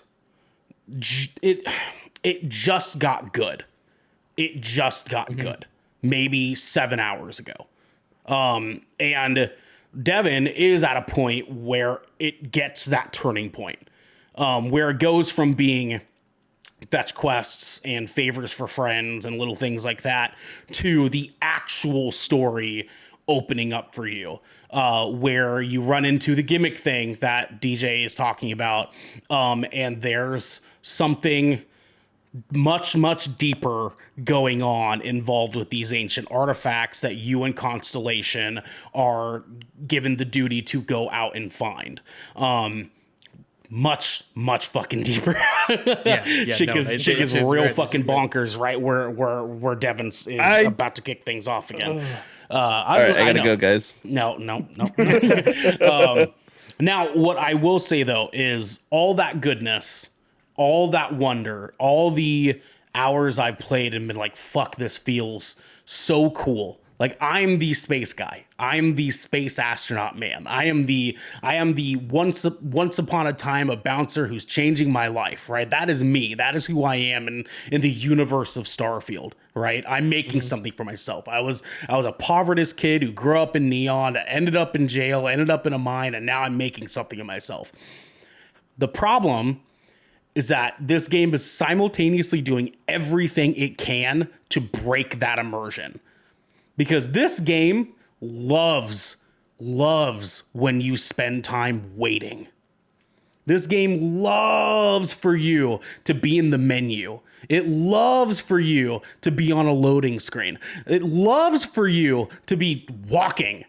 just got good. It just got good. Maybe 7 hours ago. And Devin is at a point where it gets that turning point, where it goes from being fetch quests and favors for friends and little things like that to the actual story opening up for you, where you run into the gimmick thing that DJ is talking about, and there's something much, much deeper going on involved with these ancient artifacts that you and Constellation are given the duty to go out and find. Much fucking deeper. Shit gets real fucking bonkers, right? Where Devin's is about to kick things off again. I gotta go, guys. No. Now, what I will say though is all that goodness, all that wonder, all the hours I've played and been like, fuck, this feels so cool. Like, I'm the space guy. I'm the space astronaut man. I am the once upon a time a bouncer who's changing my life, right? That is me. That is who I am in the universe of Starfield, right? I'm making something for myself. I was a poverty kid who grew up in Neon, ended up in jail, ended up in a mine, and now I'm making something of myself. The problem is that this game is simultaneously doing everything it can to break that immersion. Because this game loves when you spend time waiting. This game loves for you to be in the menu. It loves for you to be on a loading screen. It loves for you to be walking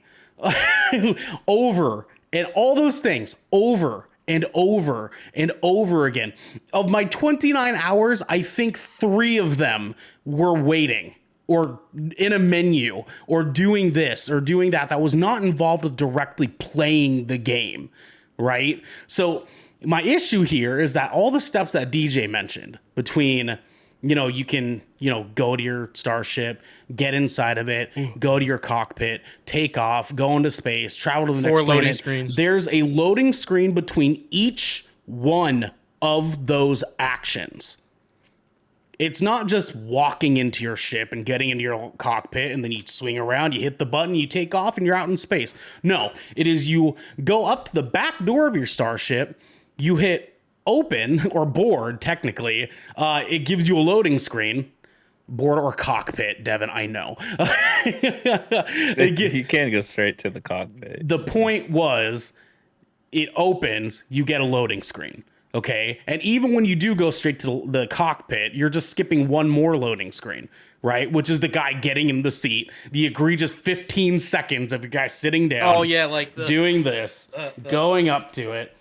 over and all those things over and over and over again. Of my 29 hours, I think 3 of them were waiting or in a menu or doing this or doing that. That was not involved with directly playing the game, right? So my issue here is that all the steps that DJ mentioned between, you can, go to your starship, get inside of it, go to your cockpit, take off, go into space, travel to the next 4 loading planet. screens. There's a loading screen between each one of those actions. It's not just walking into your ship and getting into your cockpit and then you swing around, you hit the button, you take off, and you're out in space. No, it is you go up to the back door of your starship, you hit open or board, technically. It gives you a loading screen. Board or cockpit, Devin, I know. You can't go straight to the cockpit. The point was, it opens, you get a loading screen. Okay. And even when you do go straight to the cockpit, you're just skipping one more loading screen, right? Which is the guy getting in the seat, the egregious 15 seconds of your guy sitting down. Oh yeah, like doing this, going up to it,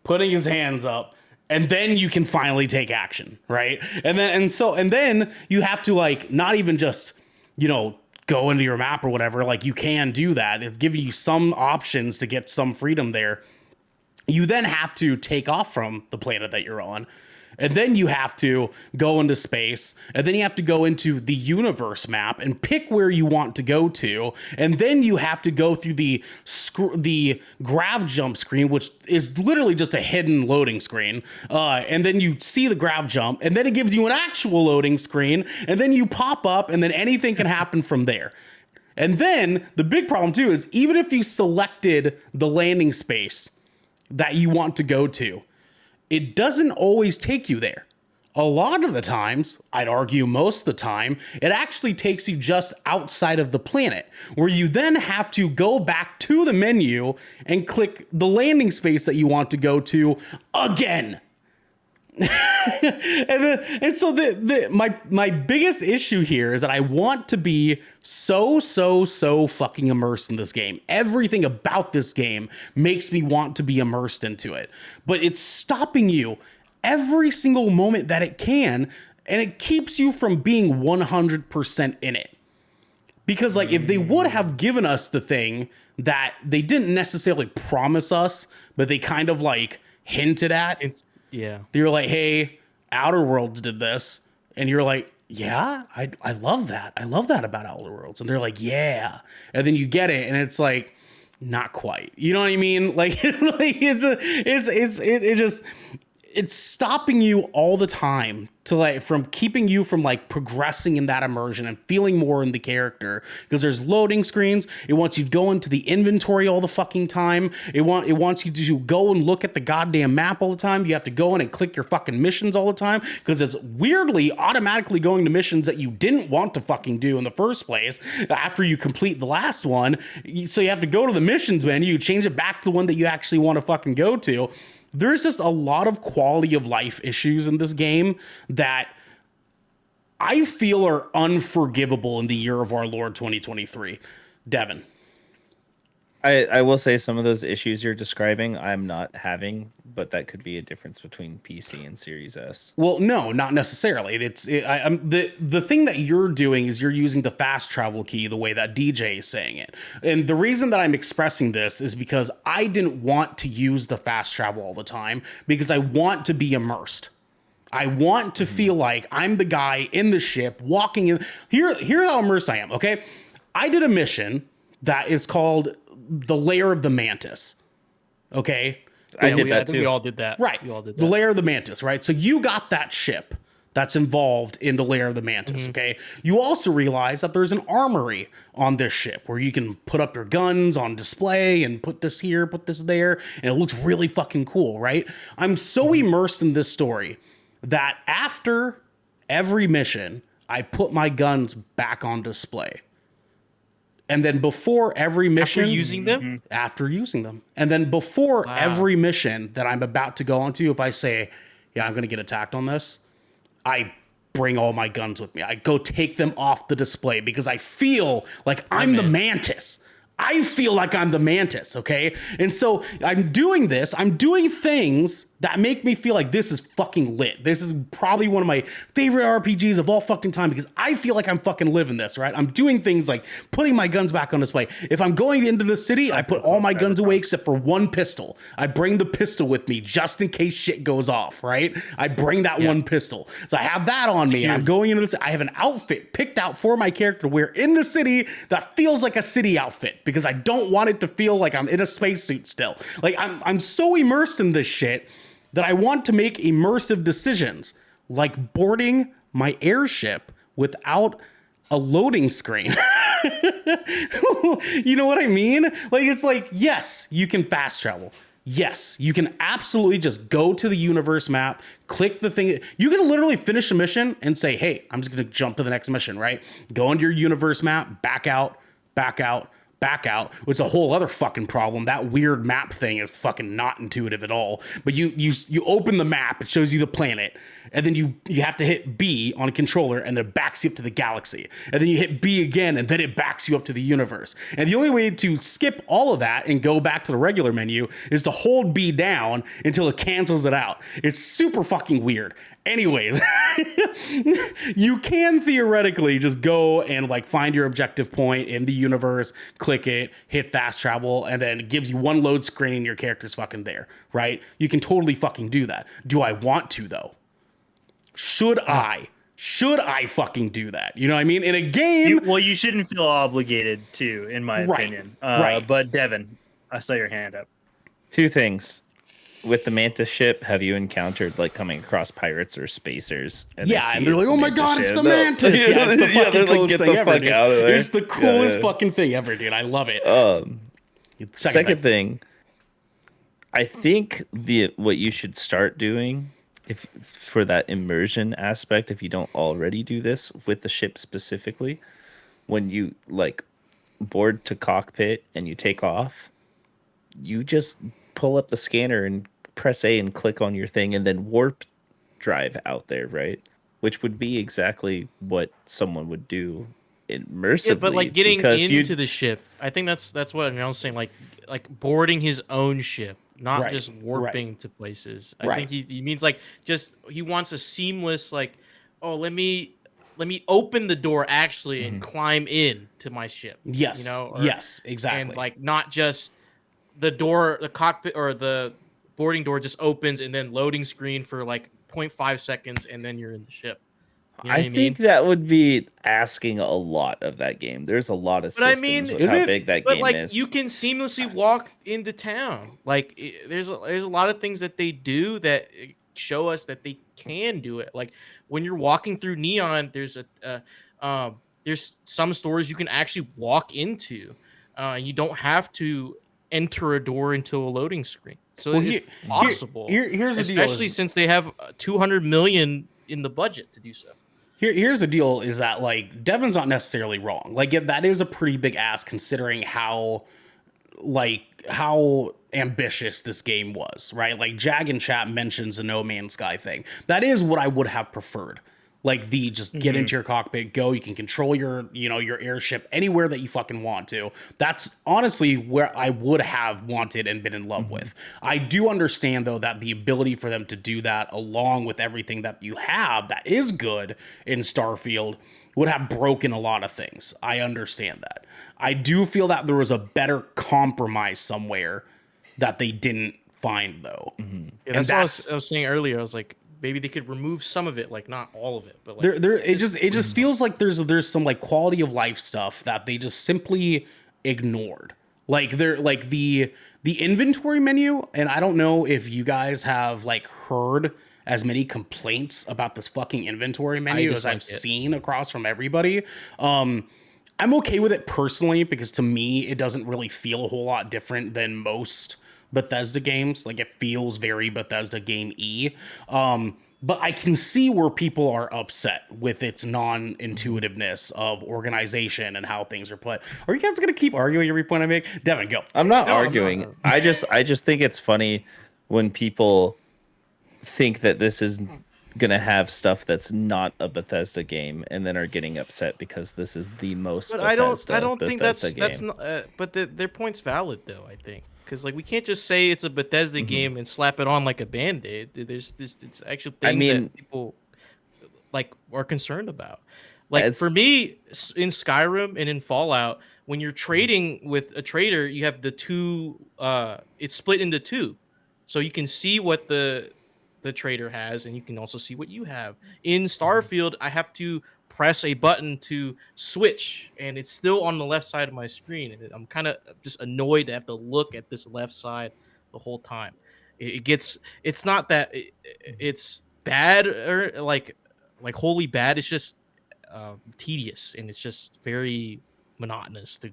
putting his hands up, and then you can finally take action, right? And then you have to not even just, go into your map or whatever. Like you can do that. It's giving you some options to get some freedom there. You then have to take off from the planet that you're on. And then you have to go into space. And then you have to go into the universe map and pick where you want to go to. And then you have to go through the grav jump screen, which is literally just a hidden loading screen. And then you see the grav jump. And then it gives you an actual loading screen. And then you pop up. And then anything can happen from there. And then the big problem, too, is even if you selected the landing space that you want to go to, it doesn't always take you there. A lot of the times, I'd argue most of the time, it actually takes you just outside of the planet, where you then have to go back to the menu and click the landing space that you want to go to again. and so my biggest issue here is that I want to be so fucking immersed in this game. Everything about this game makes me want to be immersed into it, but it's stopping you every single moment that it can, and it keeps you from being 100% in it. Because if they would have given us the thing that they didn't necessarily promise us, but they kind of hinted at. Yeah. They were like, hey, Outer Worlds did this. And you're like, yeah, I love that. I love that about Outer Worlds. And they're like, yeah. And then you get it and it's not quite. You know what I mean? It's stopping you all the time to from keeping you from progressing in that immersion and feeling more in the character, because there's loading screens. It wants you to go into the inventory all the fucking time. It wants you to go and look at the goddamn map all the time. You have to go in and click your fucking missions all the time, because it's weirdly automatically going to missions that you didn't want to fucking do in the first place after you complete the last one. So you have to go to the missions menu, change it back to the one that you actually want to fucking go to. There's just a lot of quality of life issues in this game that I feel are unforgivable in the year of our Lord 2023. Devin. I will say some of those issues you're describing I'm not having, but that could be a difference between PC and Series S. Well, no, not necessarily. The thing that you're doing is you're using the fast travel key the way that DJ is saying it. And the reason that I'm expressing this is because I didn't want to use the fast travel all the time, because I want to be immersed. I want to feel like I'm the guy in the ship walking in. Here's how immersed I am, okay? I did a mission that is called the Lair of the Mantis. Okay? I did that too. We all did that. Right. We all did that. The Lair of the Mantis, right? So you got that ship that's involved in the Lair of the Mantis, okay? You also realize that there's an armory on this ship where you can put up your guns on display and put this here, put this there, and it looks really fucking cool, right? I'm so immersed in this story that after every mission, I put my guns back on display. And then before every mission, using them? after using them, and then before Wow. every mission that I'm about to go onto, if I say, yeah, I'm going to get attacked on this, I bring all my guns with me. I go take them off the display because I feel like I'm the mantis. I feel like I'm the mantis, okay? And so I'm doing this. I'm doing things that make me feel like this is fucking lit. This is probably one of my favorite RPGs of all fucking time because I feel like I'm fucking living this, right? I'm doing things like putting my guns back on display. If I'm going into the city, I put all my guns away except for one pistol. I bring the pistol with me just in case shit goes off, right? I bring that one pistol. So I have that on me and I'm going into this. I have an outfit picked out for my character to wear in the city that feels like a city outfit because I don't want it to feel like I'm in a spacesuit still. Like I'm so immersed in this shit that I want to make immersive decisions like boarding my airship without a loading screen. You know what I mean? Like, it's like, yes, you can fast travel. Yes, you can absolutely just go to the universe map, click the thing. You can literally finish a mission and say, hey, I'm just going to jump to the next mission, right? Go into your universe map, back out, back out, back out, which is a whole other fucking problem. That weird map thing is fucking not intuitive at all. But you open the map, it shows you the planet, and then you have to hit B on a controller, and then it backs you up to the galaxy. And then you hit B again, and then it backs you up to the universe. And the only way to skip all of that and go back to the regular menu is to hold B down until it cancels it out. It's super fucking weird. Anyways, you can theoretically just go and like find your objective point in the universe, click it, hit fast travel, and then it gives you one load screen and your character's fucking there, right? You can totally fucking do that. Do I want to though? Should I? Should I fucking do that? You know what I mean? In a game... You shouldn't feel obligated to, in my opinion. Right. But Devin, I saw your hand up. Two things. With the Mantis ship, have you encountered like coming across pirates or spacers? And and they're like, "Oh my god, it's the Mantis mantis!" ship? Yeah, it's the Yeah, fucking they're like, coolest "Get thing the ever, fuck dude. out of there." It's the coolest Yeah. fucking thing ever, dude. I love it. Second thing, I think what you should start doing if for that immersion aspect, if you don't already do this with the ship specifically, when you like board to cockpit and you take off, you just pull up the scanner and press A and click on your thing and then warp drive out there, right? Which would be exactly what someone would do immersively. Yeah, but like getting because into the ship, I think that's what I was saying. Like boarding his own ship, not Right, just warping to places. I Right. think he means like just he wants a seamless like, oh, let me open the door actually and climb in to my ship. Yes. you know. Yes. Exactly. And like not just the door, the cockpit or the boarding door just opens and then loading screen for like 0.5 seconds and then you're in the ship. You know I what think that would be asking a lot of that game. There's a lot of But I systems mean, with is how it? big that But game like is. you can seamlessly walk into town. Like there's a lot of things that they do that show us that they can do it. Like when you're walking through Neon, there's there's some stores you can actually walk into. You don't have to enter a door into a loading screen. So it's possible. Here's the deal. Especially since they have 200 million in the budget to do so. Here's the deal is that like Devin's not necessarily wrong. Like that is a pretty big ask considering how ambitious this game was, right? Like Jag in chat mentions the No Man's Sky thing. That is what I would have preferred. Like the just get into your cockpit, go, you can control your airship anywhere that you fucking want to. That's honestly where I would have wanted and been in love with. I do understand though that the ability for them to do that along with everything that you have that is good in Starfield would have broken a lot of things. I understand that. I do feel that there was a better compromise somewhere that they didn't find though. Yeah, that's what I was saying earlier. I was like, maybe they could remove some of it, like not all of it, but like it just feels like there's some like quality of life stuff that they just simply ignored. Like they're like the inventory menu, and I don't know if you guys have like heard as many complaints about this fucking inventory menu as I've seen across from everybody. I'm okay with it personally because to me it doesn't really feel a whole lot different than most Bethesda games. Like it feels very Bethesda game-y. but I can see where people are upset with its non-intuitiveness of organization and how things are put. Are you guys gonna keep arguing every point I make? Devin, go. I'm not No, I'm arguing. not. I just think it's funny when people think that this is gonna have stuff that's not a Bethesda game and then are getting upset because this is the most But Bethesda, I don't think Bethesda that's game. not. But their point's valid though. I think because like we can't just say it's a Bethesda game and slap it on like a band-aid. There's it's actual I things mean- that people like are concerned about. Like for As- me, in Skyrim and in Fallout, when you're trading with a trader, you have the two. It's split into two, so you can see what the trader has, and you can also see what you have. In Starfield, I have to press a button to switch, and it's still on the left side of my screen. And I'm kind of just annoyed to have to look at this left side the whole time. It gets. It's not that it's bad or like wholly bad. It's just tedious, and it's just very monotonous to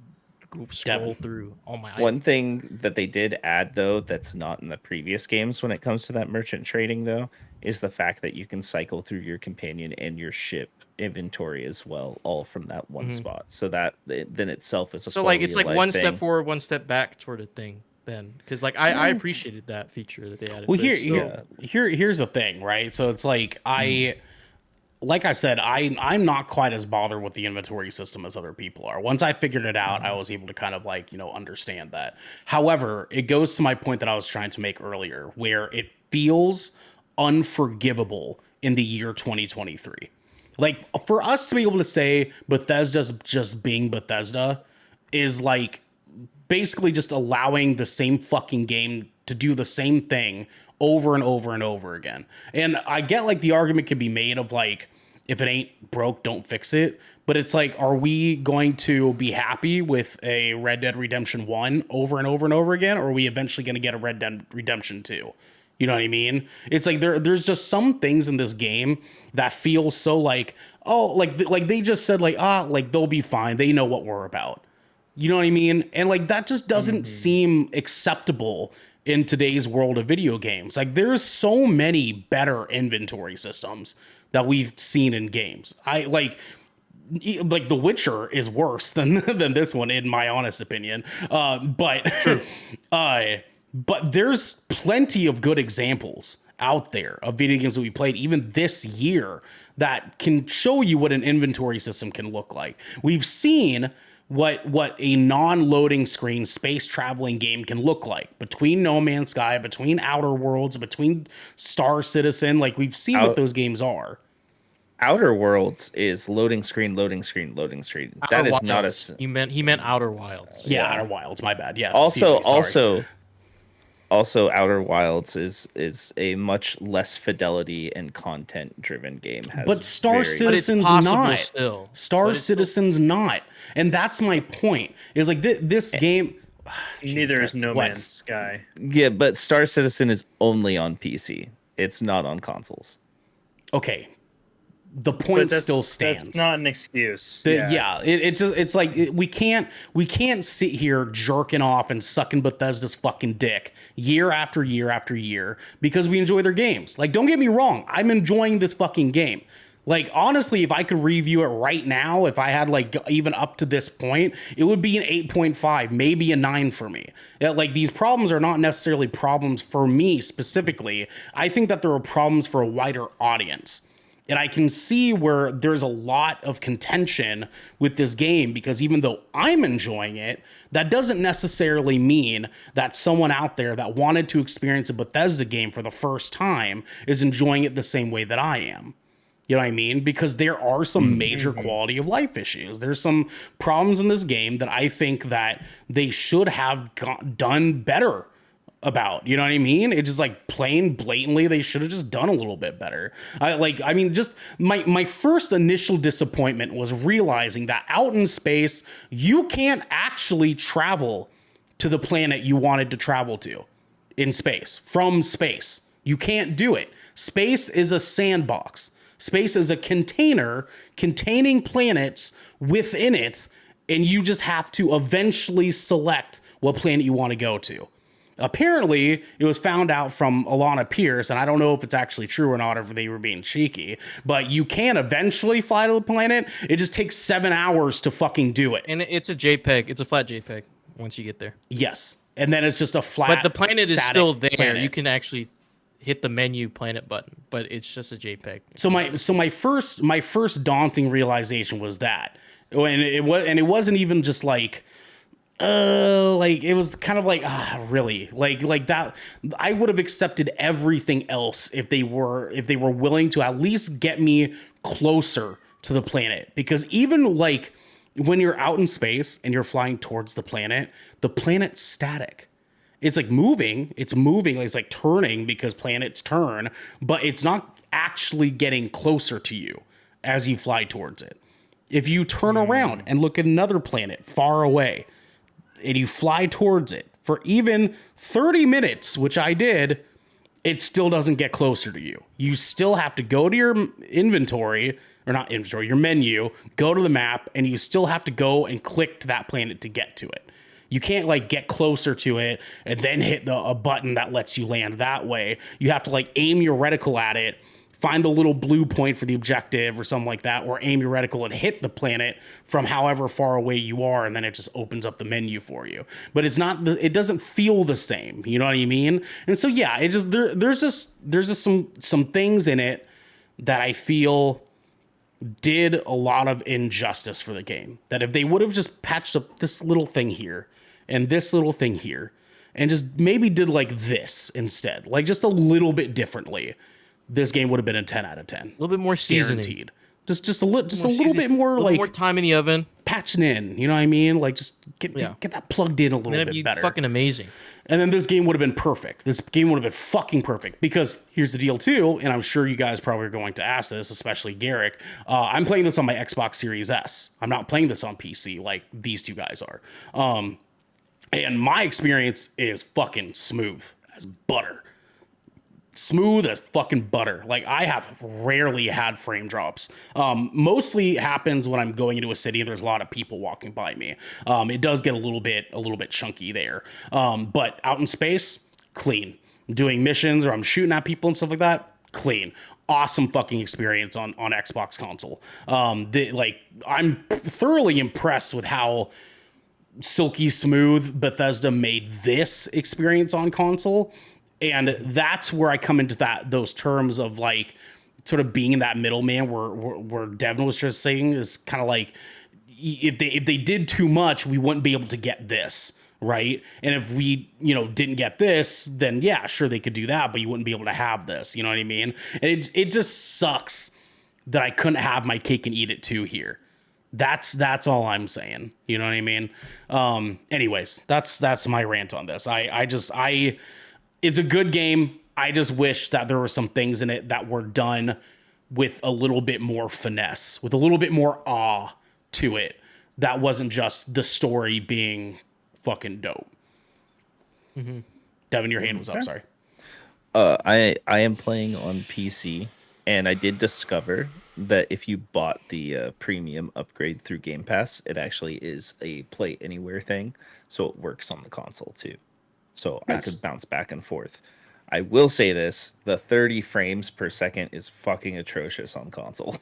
scroll Devin. through all my One thing that they did add, though, that's not in the previous games when it comes to that merchant trading, though, is the fact that you can cycle through your companion and your ship inventory as well, all from that one spot. So that then itself is a So like quality it's of like life one thing. step forward, one step back sort of thing. Then because like I appreciated that feature that they added. Well, but it's still- here's the thing, right? So it's like like I said, I'm not quite as bothered with the inventory system as other people are. Once I figured it out, I was able to kind of like, understand that. However, it goes to my point that I was trying to make earlier, where it feels unforgivable in the year 2023. Like for us to be able to say Bethesda's just being Bethesda is like basically just allowing the same fucking game to do the same thing over and over and over again. And I get like the argument can be made of like, if it ain't broke, don't fix it. But it's like, are we going to be happy with a Red Dead Redemption 1 over and over and over again? Or are we eventually going to get a Red Dead Redemption 2? You know what I mean? It's like there's just some things in this game that feel so like, oh, like they just said like, like they'll be fine. They know what we're about. You know what I mean? And like that just doesn't seem acceptable in today's world of video games. Like there's so many better inventory systems that we've seen in games. I like The Witcher is worse than this one in my honest opinion. But true. But there's plenty of good examples out there of video games that we played even this year that can show you what an inventory system can look like. We've seen what a non-loading screen space traveling game can look like between No Man's Sky, between Outer Worlds, between Star Citizen. Like we've seen what those games are. Outer Worlds is loading screen, loading screen, loading screen. That Outer is not Wilds. a. He meant Outer Wilds. Yeah, Outer Wilds. My bad. Yeah. Also, excuse me, sorry. also, Outer Wilds is a much less fidelity and content driven game. But Star Citizen's possible not. still. Star But it's Citizen's not. And that's my point. Is like this game. Neither is Jesus, No what? Man's Sky. Yeah, but Star Citizen is only on PC. It's not on consoles. Okay. The But point still stands. That's not an excuse. It's like we can't sit here jerking off and sucking Bethesda's fucking dick year after year after year because we enjoy their games. Like, don't get me wrong, I'm enjoying this fucking game. Like, honestly, if I could review it right now, if I had like even up to this point, it would be an 8.5, maybe a 9 for me. Like, these problems are not necessarily problems for me specifically. I think that there are problems for a wider audience. And I can see where there's a lot of contention with this game because even though I'm enjoying it, that doesn't necessarily mean that someone out there that wanted to experience a Bethesda game for the first time is enjoying it the same way that I am. You know what I mean? Because there are some major quality of life issues. There's some problems in this game that I think that they should have done better about. You know what I mean? It's just like plain blatantly they should have just done a little bit better. Just my first initial disappointment was realizing that out in space you can't actually travel to the planet you wanted to travel to in space from space. You can't do it. Space is a sandbox. Space is a container containing planets within it, and you just have to eventually select what planet you want to go to. Apparently, it was found out from Alana Pierce, and I don't know if it's actually true or not, or if they were being cheeky, but you can eventually fly to the planet. It just takes 7 hours to fucking do it. And it's a JPEG. It's a flat JPEG once you get there. Yes. And then it's just a flat, But the planet is static still there. planet. You can actually hit the menu planet button, but it's just a JPEG. So my first daunting realization was that, and it wasn't even just like it was kind of like, really, like that. I would have accepted everything else if they were willing to at least get me closer to the planet, because even like when you're out in space and you're flying towards the planet's static. It's like moving, it's like turning because planets turn, but it's not actually getting closer to you as you fly towards it. If you turn around and look at another planet far away and you fly towards it for even 30 minutes, which I did, it still doesn't get closer to you. You still have to go to your your menu, go to the map, and you still have to go and click to that planet to get to it. You can't like get closer to it and then hit a button that lets you land that way. You have to like aim your reticle at it, find the little blue point for the objective or something like that, or aim your reticle and hit the planet from however far away you are, and then it just opens up the menu for you. But it doesn't feel the same. You know what I mean? And so yeah, it just there's just some things in it that I feel did a lot of injustice for the game. That if they would have just patched up this little thing here and this little thing here, and just maybe did like this instead, like just a little bit differently, this game would have been a 10 out of 10. A little bit more seasoning. Guaranteed. Just a little bit more like more time in the oven. patching in. You know what I mean? Like just get that plugged in a little That'd bit be better. fucking amazing. And then this game would have been perfect. This game would have been fucking perfect, because here's the deal too, and I'm sure you guys probably are going to ask this, especially Garrick. I'm playing this on my Xbox Series S. I'm not playing this on PC like these two guys are. And my experience is fucking smooth as butter. Smooth as fucking butter. Like, I have rarely had frame drops. Mostly happens when I'm going into a city and there's a lot of people walking by me. It does get a little bit chunky there. But out in space, clean. Doing missions or I'm shooting at people and stuff like that, clean. Awesome fucking experience on Xbox console. I'm thoroughly impressed with how silky smooth Bethesda made this experience on console. And that's where I come into those terms of like sort of being in that middleman where Devin was just saying is kind of like, if they did too much, we wouldn't be able to get this, right? And if we, didn't get this, then yeah, sure, they could do that, but you wouldn't be able to have this, you know what I mean? And it just sucks that I couldn't have my cake and eat it too here. That's all I'm saying. You know what I mean? Anyways, that's my rant on this. It's a good game. I just wish that there were some things in it that were done with a little bit more finesse, with a little bit more awe to it. That wasn't just the story being fucking dope. Mm-hmm. Devin, your hand was up. Sorry. I am playing on PC, and I did discover that if you bought the premium upgrade through Game Pass, it actually is a play anywhere thing, so it works on the console too. So nice. I could bounce back and forth. I will say this: the 30 frames per second is fucking atrocious on console.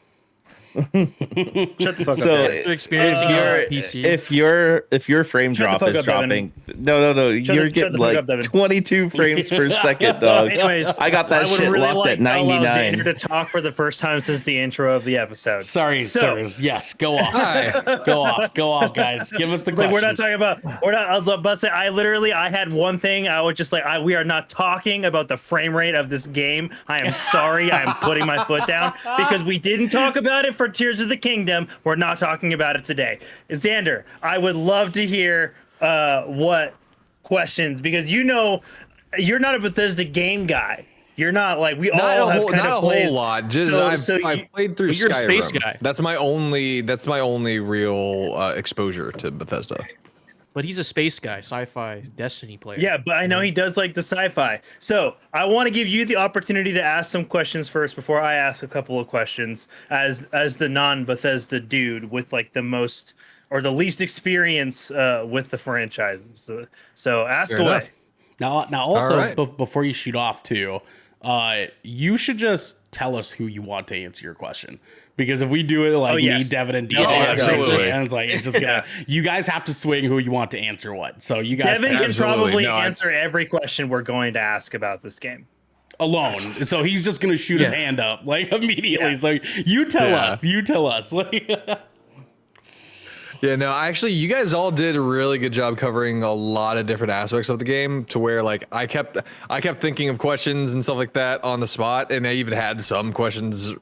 Shut the fuck so up. Experiencing your PC. If your frame drop is dropping, no, you're getting like 22 frames per second, dog. Anyways, I got that shit really locked at 99. Xander to talk for the first time since the intro of the episode. Sorry, sirs. Yes, go off. Go off, guys. Give us the questions. We're not talking about. We're not. I was about to say. I had one thing. I was just like, we are not talking about the frame rate of this game. I am sorry. I am putting my foot down because we didn't talk about it for Tears of the Kingdom. We're not talking about it today. Xander, I would love to hear what questions, because you're not a Bethesda game guy. You're not like we not all have whole, kind not of a plays. whole lot. Just I played through you're Skyrim. A space guy. That's my only real exposure to Bethesda. But he's a space guy, sci-fi Destiny player. Yeah, but I know he does like the sci-fi. So I want to give you the opportunity to ask some questions first before I ask a couple of questions as the non-Bethesda dude with like the most or the least experience with the franchises. So ask Fair away. enough. Now also, All right. before you shoot off too, you should just tell us who you want to answer your question. Because if we do it like me, yes. Devin, and DJ, Oh, absolutely. and it's just gonna. You guys have to swing who you want to answer what. So you guys Devin can Absolutely. probably No, answer every question we're going to ask about this game. alone. So he's just gonna shoot his hand up like immediately. Yeah. So you tell Yeah. us. You tell us. Yeah, no, actually, you guys all did a really good job covering a lot of different aspects of the game to where like I kept thinking of questions and stuff like that on the spot, and I even had some questions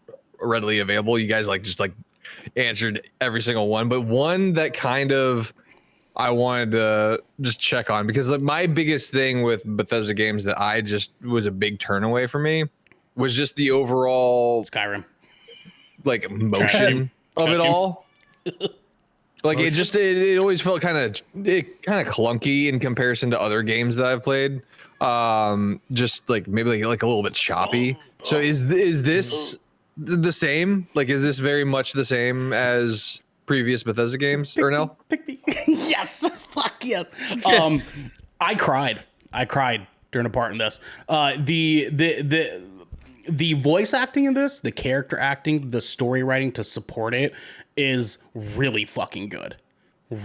readily available. You guys just answered every single one, but one that kind of I wanted to just check on because like, my biggest thing with Bethesda games that I just was a big turn away for me was just the overall Skyrim. like motion of it all. Like it always felt kind of clunky in comparison to other games that I've played. Just like maybe like a little bit choppy. So is this the same? Like is this very much the same as previous Bethesda games? Ernell? Pick me. Yes. Fuck yes. Yes. I cried during a part in this. The voice acting in this, the character acting, the story writing to support it is really fucking good.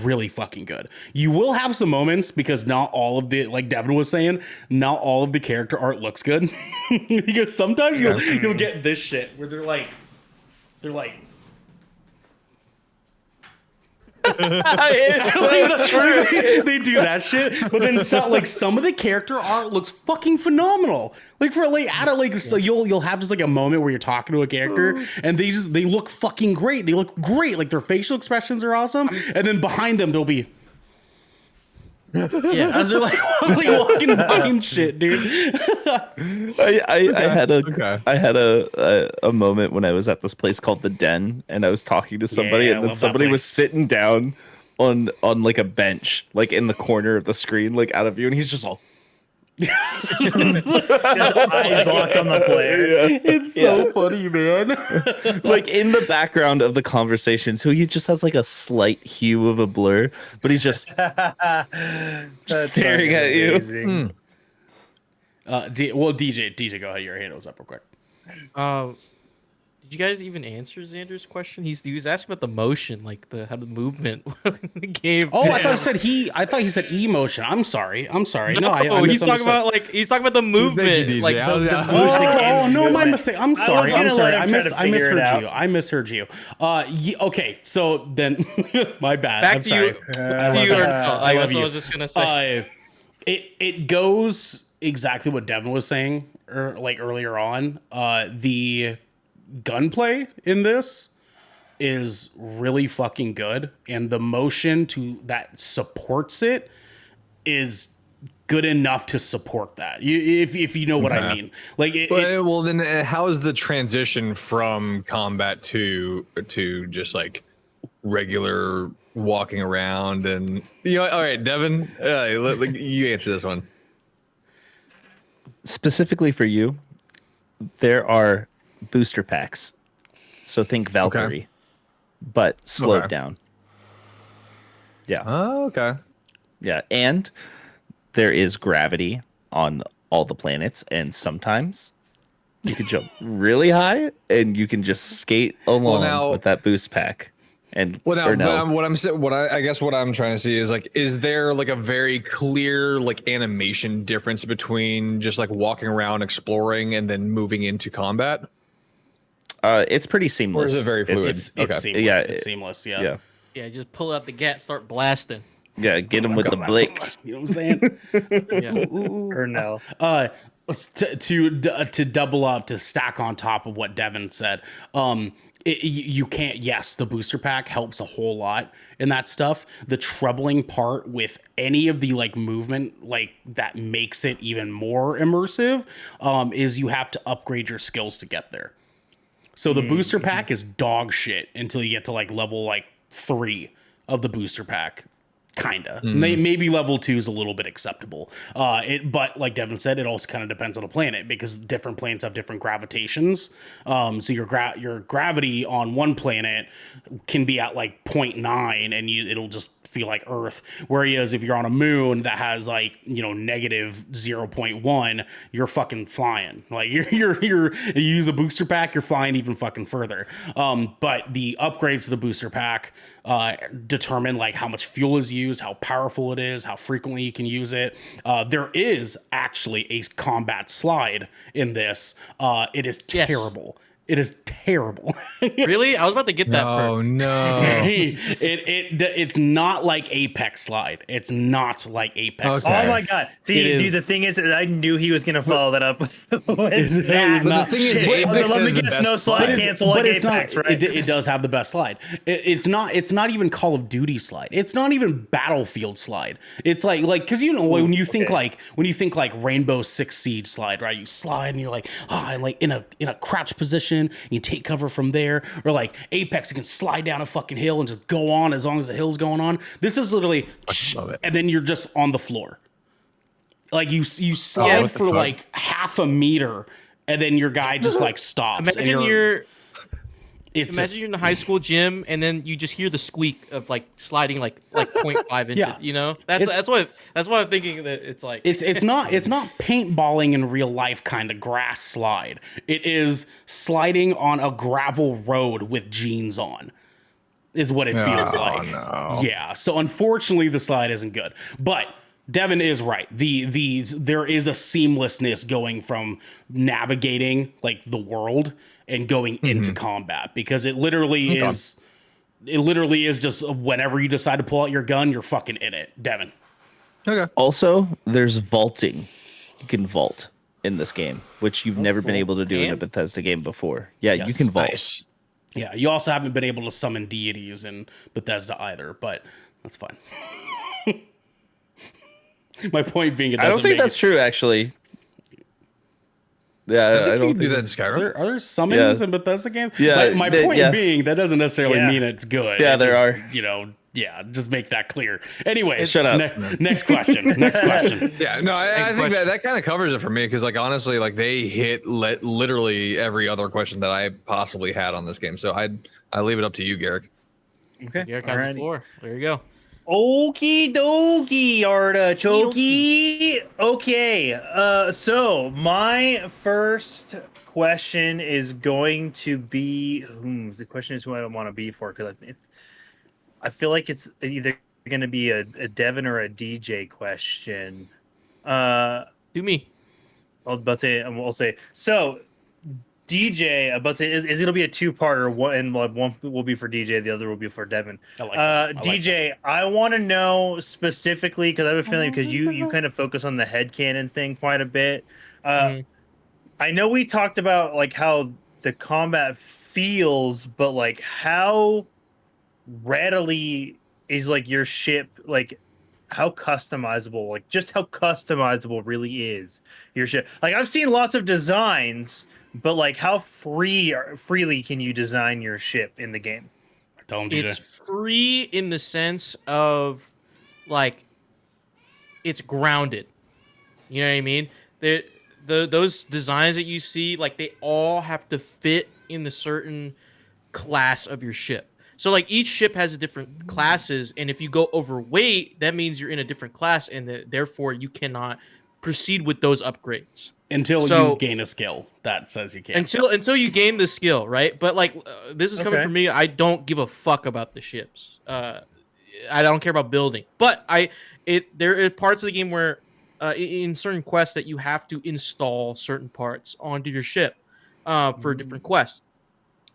Really fucking good. You will have some moments because not all of the, like Devin was saying, not all of the character art looks good. Because sometimes you'll get this shit where they're like they do that shit, but then some of the character art looks fucking phenomenal. Like for so you'll have just like a moment where you're talking to a character and they look fucking great. They look great. Like their facial expressions are awesome, and then behind them they'll be as they're like walking by and shit, dude. I had a moment when I was at this place called The Den, and I was talking to somebody, Yeah, I and then love that somebody was place. sitting down on like a bench, like in the corner of the screen, like out of view, and he's just all. Eyes locked on the player. It's so funny, man. Like in the background of the conversation, so he just has like a slight hue of a blur, but he's just staring at you. DJ, go ahead. Your hand was up real quick. Did you guys even answer Xander's question? He was asking about the motion, like how the movement in the game. Oh, I thought he said emotion. I'm sorry. No, I he's talking misunderstood. about the movement, DJ. like I was- the Oh no, my mistake. I'm sorry. gonna let him try to I figure it misheard out. you. Okay, so then my bad. Back I'm to sorry. you. I To love you, you. or I love that's what you. I was just gonna say. It goes exactly what Devin was saying earlier on. The gunplay in this is really fucking good, and the motion that supports it is good enough to support that. If you know what I mean. Like Well, then how is the transition from combat to just like regular walking around and all right, Devin, you answer this one. Specifically for you, there are booster packs. So think Valkyrie, but slowed down. Yeah. Oh, okay. Yeah. And there is gravity on all the planets. And sometimes you can jump really high and you can just skate along now- with that boost pack. And Well, now, or no. I guess what I'm trying to see is like, is there like a very clear like animation difference between just like walking around exploring and then moving into combat? It's pretty seamless. Or is it very fluid? it's Okay. seamless. Yeah, It's seamless. Yeah. Yeah. Yeah, just pull out the gat, start blasting. Yeah. Get him with the blick. You know what I'm saying? Yeah. Or no. To double up, to stack on top of what Devin said, you can't. Yes, the booster pack helps a whole lot in that stuff. The troubling part with any of the like movement like that makes it even more immersive is you have to upgrade your skills to get there. So the booster pack is dog shit until you get to like level like 3 of the booster pack. Kinda. Maybe level 2 is a little bit acceptable. But like Devin said, it also kind of depends on the planet because different planets have different gravitations. So your gravity on one planet can be at like 0.9 and it'll just feel like Earth. Whereas if you're on a moon that has like, you know, negative 0.1, you're fucking flying. Like you use a booster pack, you're flying even fucking further. But the upgrades to the booster pack determine like how much fuel is used, how powerful it is, how frequently you can use it. There is actually a combat slide in this. It is Yes. terrible. It is terrible. Really? I was about to get that perk. Oh no. It's not like Apex slide. It's not like Apex Okay. slide. Oh my god! See, It dude, is- the thing is, I knew he was gonna follow that up with It that. is not- The thing is, Shit. Apex Let me has the guess, best no slide slide. cancel like it's Apex, not. right? It does have the best slide. It's not even Call of Duty slide. It's not even Battlefield slide. It's like because you know when you think like Rainbow Six Siege slide, right? You slide and you're like and like in a crouch position, and you take cover from there, or like Apex, you can slide down a fucking hill and just go on as long as the hill's going on. This is literally, love it. and then you're just on the floor. Like you slide what the for fuck? like half a meter, and then your guy just like stops. and Imagine you're it's in the high school gym, and then you just hear the squeak of like sliding like 0.5 inches. Yeah. You know, It's- that's what I'm thinking that it's like. it's not paintballing in real life kind of grass slide. It is sliding on a gravel road with jeans on. Is what it feels like. No. Yeah. So unfortunately, the slide isn't good. But Devin is right. There is a seamlessness going from navigating like the world and going into combat, because it literally is. It literally is just whenever you decide to pull out your gun, you're fucking in it, Devin. Okay. Also, there's vaulting. You can vault in this game, which you've never been able to do in a And? Bethesda game before. Yeah, you Yes. can vault. Nice. Yeah, you also haven't been able to summon deities in Bethesda either, but that's fine. My point being, I don't think that's true, actually. Yeah, I I don't don't do think that in Skyrim. Are there summonings Yeah. in Bethesda games? Yeah, My they- point yeah. being, that doesn't necessarily Yeah. mean it's good. Yeah, It there just, are. You know, yeah, just make that clear. Anyway, Shut up. Next question. Next question. Yeah, no, I think that kind of covers it for me, because like honestly, like they hit literally every other question that I possibly had on this game. So I leave it up to you, Garrick. Okay. Garrick has the alrighty. floor. There you go. Okie dokie, artichoke. Okay, so my first question is going to be the question is who I want to be for, because I feel like it's either going to be a Devin or a DJ question. Do me. I'll say so. DJ, about to say, is it'll be a two-parter. One will be for DJ, the other will be for Devin. I like that. I like DJ, I want to know specifically, because I have a feeling, because you kind of focus on the headcanon thing quite a bit. I know we talked about like how the combat feels, but like how readily is like your ship, like how customizable, like just how customizable really is your ship. Like I've seen lots of designs, but like how freely can you design your ship in the game? Tell him, DJ. It's free in the sense of like it's grounded. You know what I mean? Those designs that you see, like they all have to fit in the certain class of your ship. So like each ship has different classes, and if you go overweight, that means you're in a different class, and therefore you cannot proceed with those upgrades Until so- you gain a skill that says you can. until you gain the skill, right? But like this is coming Okay. from me. I don't give a fuck about the ships. I don't care about building, but there are parts of the game where in certain quests that you have to install certain parts onto your ship for different quests,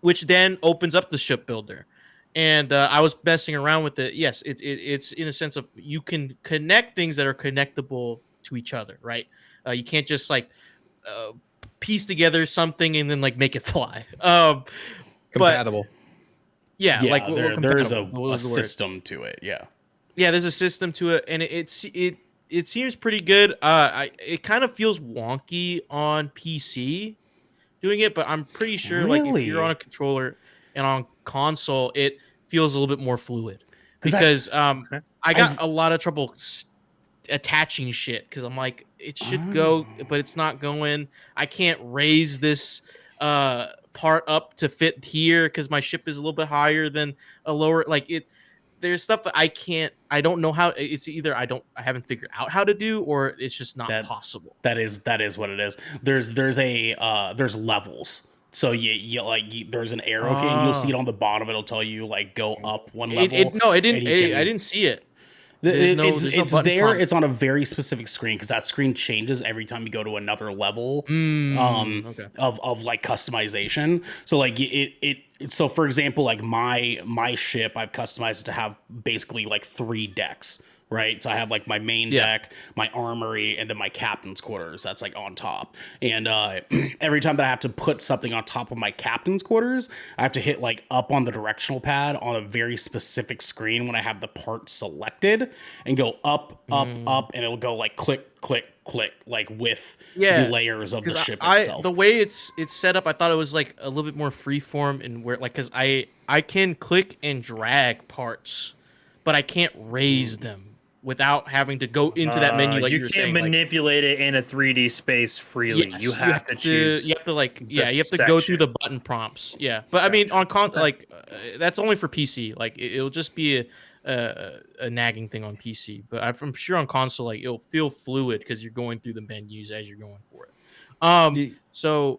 which then opens up the ship builder. And I was messing around with it. Yes, it's in a sense of you can connect things that are connectable to each other, right? You can't just like piece together something and then like make it fly. Compatible. Yeah, yeah, like there is a what was the word? system to it. Yeah. Yeah, there's a system to it, and it seems pretty good. It kind of feels wonky on PC doing it, but I'm pretty sure like if Really? you're on a controller and on console, it feels a little bit more fluid. 'Cause Because I got I've- a lot of trouble attaching shit because I'm like it should go, but it's not going. I can't raise this part up to fit here because my ship is a little bit higher than a lower. Like it, there's stuff that I can't I don't know how. It's either I haven't figured out how to do, or it's just not possible. That is what it is. There's there's levels. So there's an arrow key, and you'll see it on the bottom. It'll tell you like go up one level. I didn't see it. It's there. Prompt. It's on a very specific screen because that screen changes every time you go to another level of like customization. So like so for example, like my ship, I've customized it to have basically like 3 decks. Right, so I have like my main deck, my armory, and then my captain's quarters. That's like on top. And every time that I have to put something on top of my captain's quarters, I have to hit like up on the directional pad on a very specific screen when I have the part selected, and go up, up, and it'll go like click, click, click, like with the layers of the ship itself. The way it's set up, I thought it was like a little bit more freeform, and where like because I can click and drag parts, but I can't raise them without having to go into that menu like you were saying. You can't manipulate it in a 3D space freely. Yes, you have to choose. You have to like you have to go through the button prompts. Yeah, but I mean on that's only for PC. Like it'll just be a nagging thing on PC. But I'm sure on console like it'll feel fluid because you're going through the menus as you're going for it. So.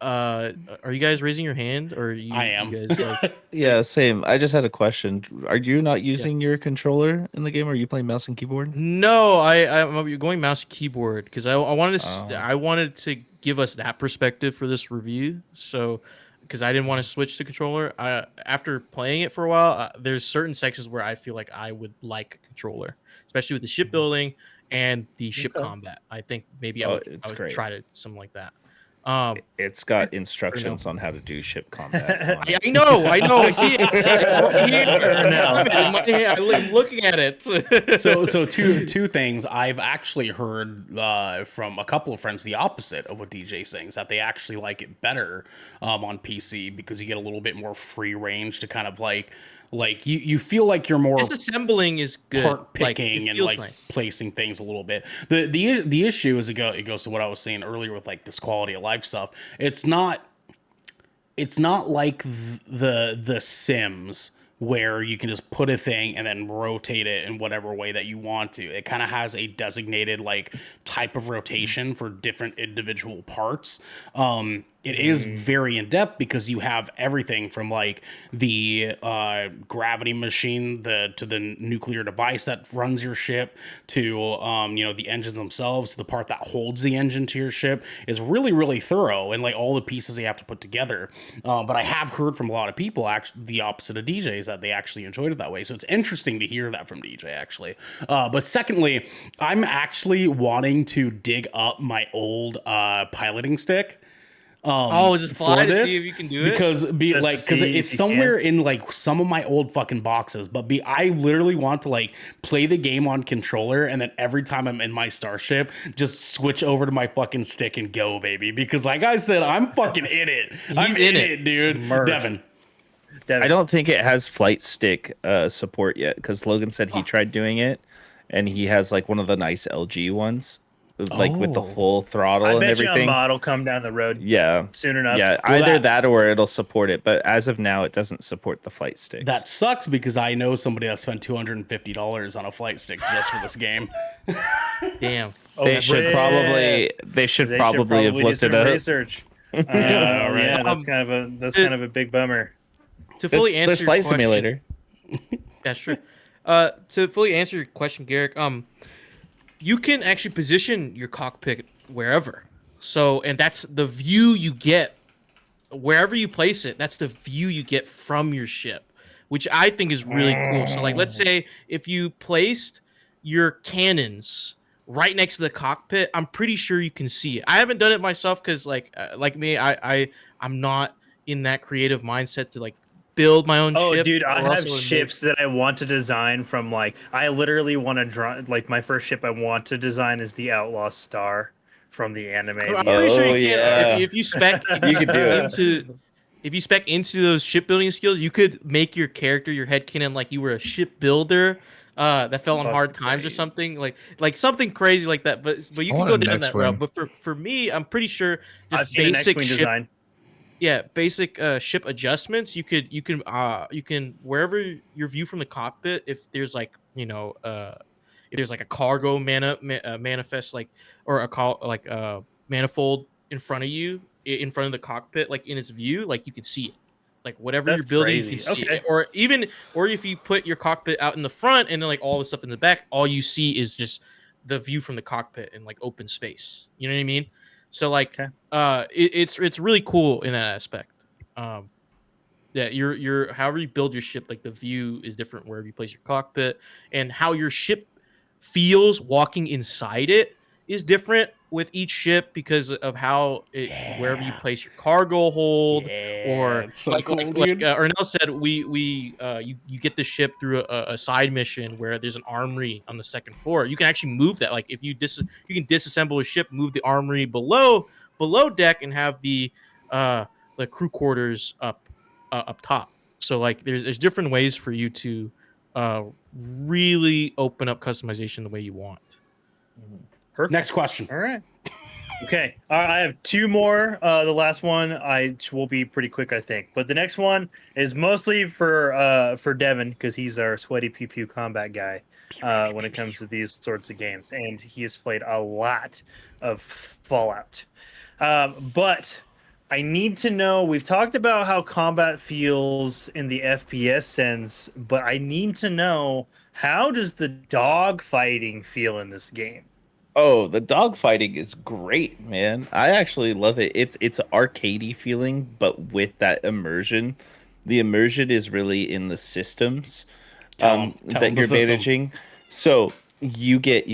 Are you guys raising your hand, or I am? You guys, like... Yeah, same. I just had a question. Are you not using your controller in the game? Or are you playing mouse and keyboard? No, I'm going mouse and keyboard because I wanted to give us that perspective for this review. So, because I didn't want to switch to controller. After playing it for a while, there's certain sections where I feel like I would like a controller, especially with the ship-building and the ship combat. I think maybe I would try something like that. It's got instructions on how to do ship combat. I know. I see it. It's right here. I'm looking at it. so two things. I've actually heard from a couple of friends the opposite of what DJ's saying, is that they actually like it better on PC because you get a little bit more free range to kind of like you feel like you're more disassembling is good, part picking and like nice. Placing things a little bit. The issue is it goes to what I was saying earlier with like this quality of life stuff. It's not like the Sims where you can just put a thing and then rotate it in whatever way that you want to. It kind of has a designated like type of rotation for different individual parts. It is very in-depth because you have everything from like the gravity machine to the nuclear device that runs your ship to the engines themselves. The part that holds the engine to your ship is really, really thorough, and like all the pieces they have to put together. But I have heard from a lot of people actually the opposite of DJs, that they actually enjoyed it that way. So it's interesting to hear that from DJ actually. But secondly, I'm actually wanting to dig up my old piloting stick. Just fly to see if you can do it, because it's somewhere in like some of my old fucking boxes. But I literally want to like play the game on controller, and then every time I'm in my starship, just switch over to my fucking stick and go, baby. Because like I said, I'm fucking in it. I'm in it, dude. Devin. I don't think it has flight stick support yet, because Logan said he tried doing it, and he has like one of the nice LG ones. Like with the full throttle and everything. I bet you a mod will come down the road. Yeah, soon enough. Yeah, either that or it'll support it. But as of now, it doesn't support the flight sticks. That sucks because I know somebody that spent $250 on a flight stick just for this game. Damn. They should probably have looked it up. Research. Yeah, that's kind of a big bummer. To fully answer there's your Flight question, Simulator. That's true. To fully answer your question, Garrick, you can actually position your cockpit wherever. So, and that's the view you get wherever you place it. That's the view you get from your ship, which I think is really cool. So, like, let's say if you placed your cannons right next to the cockpit, I'm pretty sure you can see it. I haven't done it myself because, like me, I'm not in that creative mindset to like build my own ship. Oh, dude, I have ships that I want to design from, like, I literally want to draw, like, my first ship I want to design is the Outlaw Star from the anime. I'm pretty sure you can. If you spec, you could do it. If you spec into those shipbuilding skills, you could make your character, your headcanon, like you were a shipbuilder that fell on hard times or something, like something crazy like that. But you can go down that route. But for me, I'm pretty sure just basic ship design. Yeah, basic ship adjustments. You can wherever your view from the cockpit, if there's like if there's like a cargo manifest like or a call like a manifold in front of you in front of the cockpit like in its view, like you can see it. Like whatever That's you're building, you can crazy. see Okay. it. Or if you put your cockpit out in the front and then like all the stuff in the back, all you see is just the view from the cockpit and like open space. You know what I mean? So like Okay. it's really cool in that aspect. Um, yeah, you're however you build your ship, like the view is different wherever you place your cockpit, and how your ship feels walking inside it is different with each ship because of how it wherever you Yeah. place your cargo hold Yeah, or it's so like cool, like dude. Ernell said, you get the ship through a side mission where there's an armory on the second floor. You can actually move that. Like if you can disassemble a ship, move the armory below deck, and have the crew quarters up top. So like there's different ways for you to really open up customization the way you want. Perfect. Next question. All right. Okay. I have two more. The last one I will be pretty quick, I think. But the next one is mostly for Devin because he's our sweaty pew pew combat guy when it comes to these sorts of games, and he has played a lot of Fallout. But I need to know. We've talked about how combat feels in the FPS sense, but I need to know, how does the dog fighting feel in this game? Oh, the dog fighting is great, man. I actually love it. It's arcadey feeling, but with that immersion. The immersion is really in the systems Tell 'em that the you're system. managing. So you get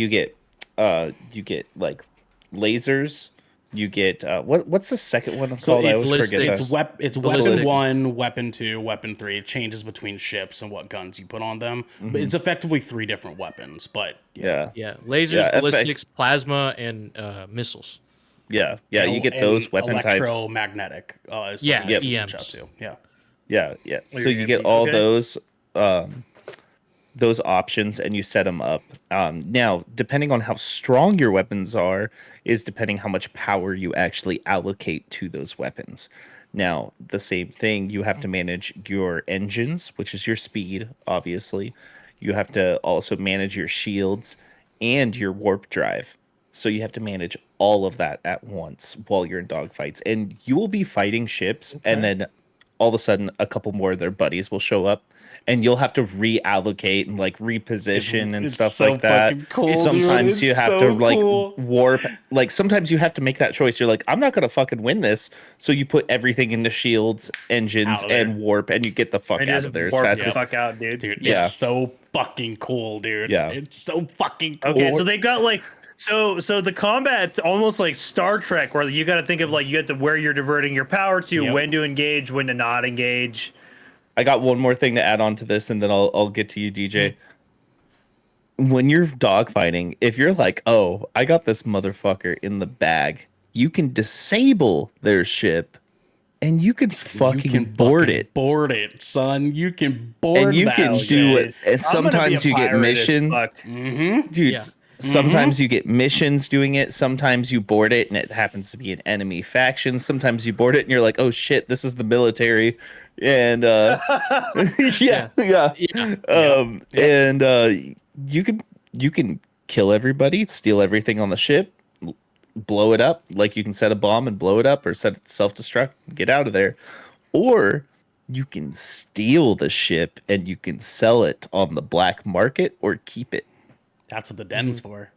like lasers. You get what's the second one So called? I it's always forget it's that. it's Ballistics. weapon 1, weapon 2, weapon 3. It changes between ships and what guns you put on them. But it's effectively 3 different weapons. But Yeah. Yeah, lasers, Yeah, ballistics, plasma, and missiles. Yeah. You get those weapon types. Electromagnetic. Is Yeah, something you can EMs. switch out to. Yeah. Yeah. So your you get EMPs, all okay. those options and you set them up. Now, depending on how strong your weapons are, is depending how much power you actually allocate to those weapons. Now, the same thing, you have to manage your engines, which is your speed, obviously. You have to also manage your shields and your warp drive. So you have to manage all of that at once while you're in dogfights. And you will be fighting ships, and then all of a sudden a couple more of their buddies will show up and you'll have to reallocate and like reposition and It's stuff so like that. fucking cool, dude. Sometimes you It's have so to like cool. warp, like sometimes you have to make that choice. You're like, I'm not gonna fucking win this. So you put everything into shields, engines, Out of there. and warp, and you get the fuck And out just of there as warp fast the as fuck out, dude. Dude, Yeah. it's so fucking cool, dude. Yeah. It's so fucking cool. Okay, so they've got like so the combat's almost like Star Trek, where you got to think of like you have to where you're diverting your power to, Yep. when to engage, when to not engage. I got one more thing to add on to this, and then I'll get to you, DJ. When you're dogfighting, if you're like, oh, I got this motherfucker in the bag, you can disable their ship, and you can fucking board it, Board it, son. You can board and you that can shit. do it. And I'm gonna be sometimes a you get pirate as missions, fuck. dude. Yeah. Sometimes you get missions doing it. Sometimes you board it, and it happens to be an enemy faction. Sometimes you board it, and you're like, oh shit, this is the military, and yeah. And you can kill everybody, steal everything on the ship, blow it up. Like you can set a bomb and blow it up, or set it to self-destruct, and get out of there. Or you can steal the ship and you can sell it on the black market or keep it. That's what the den's for.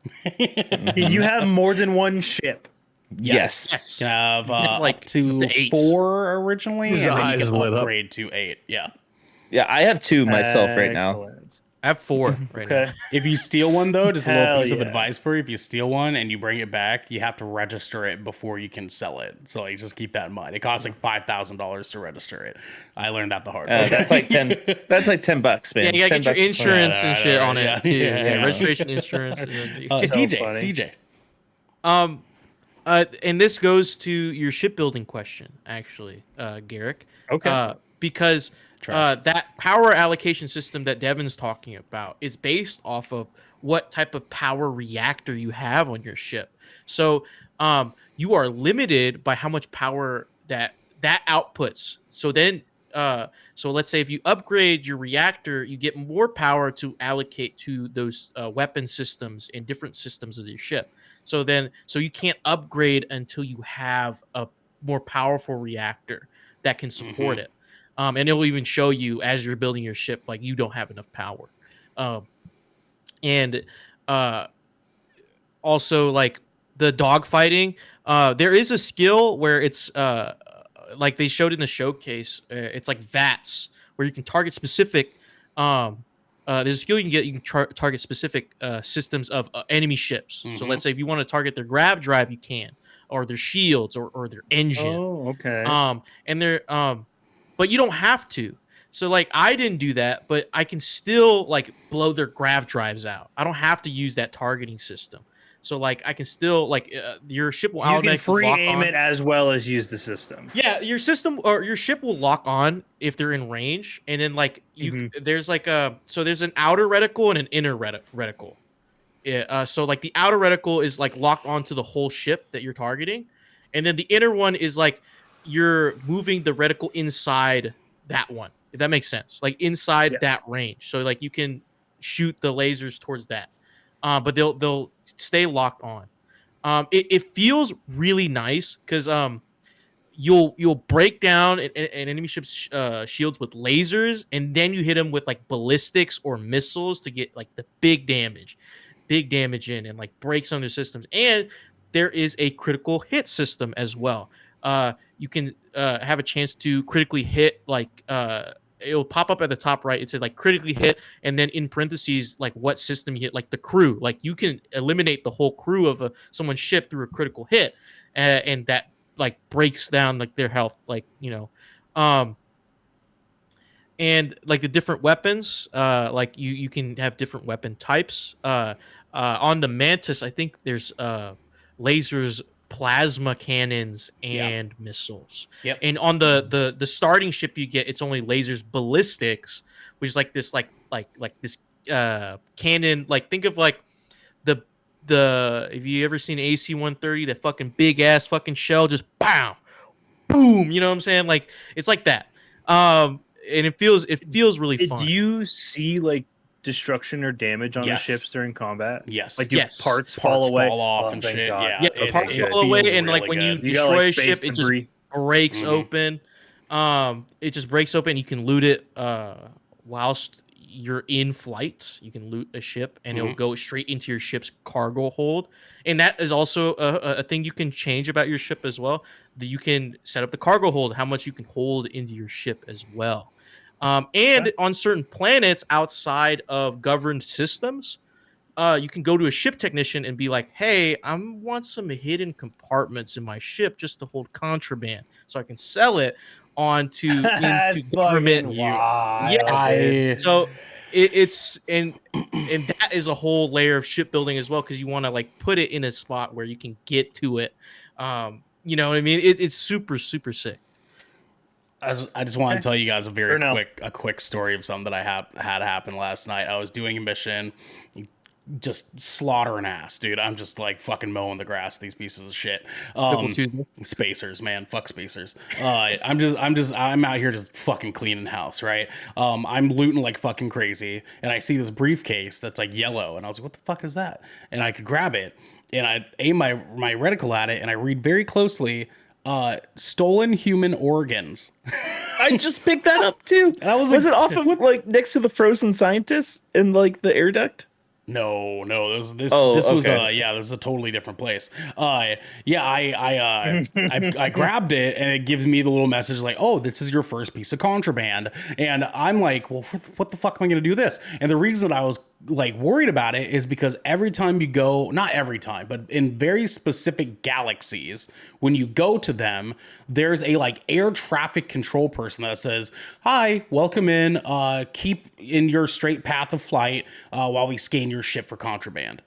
You have more than one ship. Yes. Yes. You have Like, up to up to 8. 4 originally, His and then you eyes can lit up. upgrade to 8. Yeah. Yeah, I have 2 myself right now. Excellent. I have 4 right Okay. now. If you steal one, though, just a little Hell piece of yeah. advice for you. If you steal one and you bring it back, you have to register it before you can sell it. So like, just keep that in mind. It costs like $5,000 to register it. I learned that the hard way. That's like 10. That's like $10, man. Yeah, you gotta get your $10 insurance Yeah, and shit on yeah, it too. yeah, Yeah, yeah. registration, insurance. And then So DJ. funny. And this goes to your shipbuilding question, actually, Garrick. Okay. Because Trash. that power allocation system that Devin's talking about is based off of what type of power reactor you have on your ship. So you are limited by how much power that outputs. So then, so let's say if you upgrade your reactor, you get more power to allocate to those weapon systems and different systems of your ship. So then, so you can't upgrade until you have a more powerful reactor that can support it. And it will even show you as you're building your ship, like you don't have enough power. And also like the dogfighting, there is a skill where it's like they showed in the showcase, it's like VATS where you can target specific there's a skill you can get. You can target specific systems of enemy ships. So let's say if you want to target their grav drive, you can, or their shields, or their engine. Oh, okay. And they're but you don't have to. So like I didn't do that, but I can still like blow their grav drives out. I don't have to use that targeting system. So like I can still like your ship will You can automatically free lock aim on. it as well as use the system. Yeah, your system or your ship will lock on if they're in range, and then like you there's like so there's an outer reticle and an inner reticle. Yeah, so like the outer reticle is like locked onto the whole ship that you're targeting, and then the inner one is like you're moving the reticle inside that one, if that makes sense, like inside that range. So like you can shoot the lasers towards that, but they'll stay locked on. It feels really nice because you'll break down an enemy ship's shields with lasers, and then you hit them with like ballistics or missiles to get like the big damage in and like break some of their systems. And there is a critical hit system as well. You can have a chance to critically hit, like it'll pop up at the top right. It says like critically hit, and then in parentheses like what system you hit, like the crew. Like you can eliminate the whole crew of someone's ship through a critical hit, and that like breaks down like their health, like and like the different weapons, like you can have different weapon types. On the Mantis, I think there's lasers, plasma cannons, and missiles. Yep. And on the starting ship you get, it's only lasers, ballistics, which is like this like this cannon. Like think of like the if you ever seen AC-130, that fucking big ass fucking shell, just boom, boom. You know what I'm saying? Like it's like that. And it feels really fun. Do you see like destruction or damage on the ships during combat? Yes. Like do parts fall away? fall off Oh, and thank shit. God. Yeah. Yeah, parts fall away, and like when you You got, destroy like, a space ship, it just debris. breaks open. It just breaks open. You can loot it whilst you're in flight. You can loot a ship, and it'll go straight into your ship's cargo hold. And that is also a thing you can change about your ship as well. That you can set up the cargo hold, how much you can hold into your ship as well. And on certain planets outside of governed systems, you can go to a ship technician and be like, "Hey, I want some hidden compartments in my ship just to hold contraband, so I can sell it onto into government." Yes. So it's and that is a whole layer of shipbuilding as well, because you want to like put it in a spot where you can get to it. You know what I mean? It's super sick. I just want to tell you guys a very quick story of something that I had happen last night. I was doing a mission, just slaughtering ass, dude. I'm just like fucking mowing the grass, these pieces of shit. Spacers, man, fuck spacers. I'm out here just fucking cleaning house, right? I'm looting like fucking crazy, and I see this briefcase that's like yellow, and I was like, what the fuck is that? And I could grab it, and I aim my reticle at it, and I read very closely, stolen human organs. I just picked that up too. And I was it off of like next to the frozen scientists in like the air duct? No, this was this is a totally different place. I grabbed it, and it gives me the little message like, "Oh, this is your first piece of contraband." And I'm like, "Well, what the fuck am I going to do this?" And the reason I was like worried about it is because every time you go, not every time, but in very specific galaxies, when you go to them, there's a like air traffic control person that says, "Hi, welcome in. Keep in your straight path of flight while we scan your ship for contraband."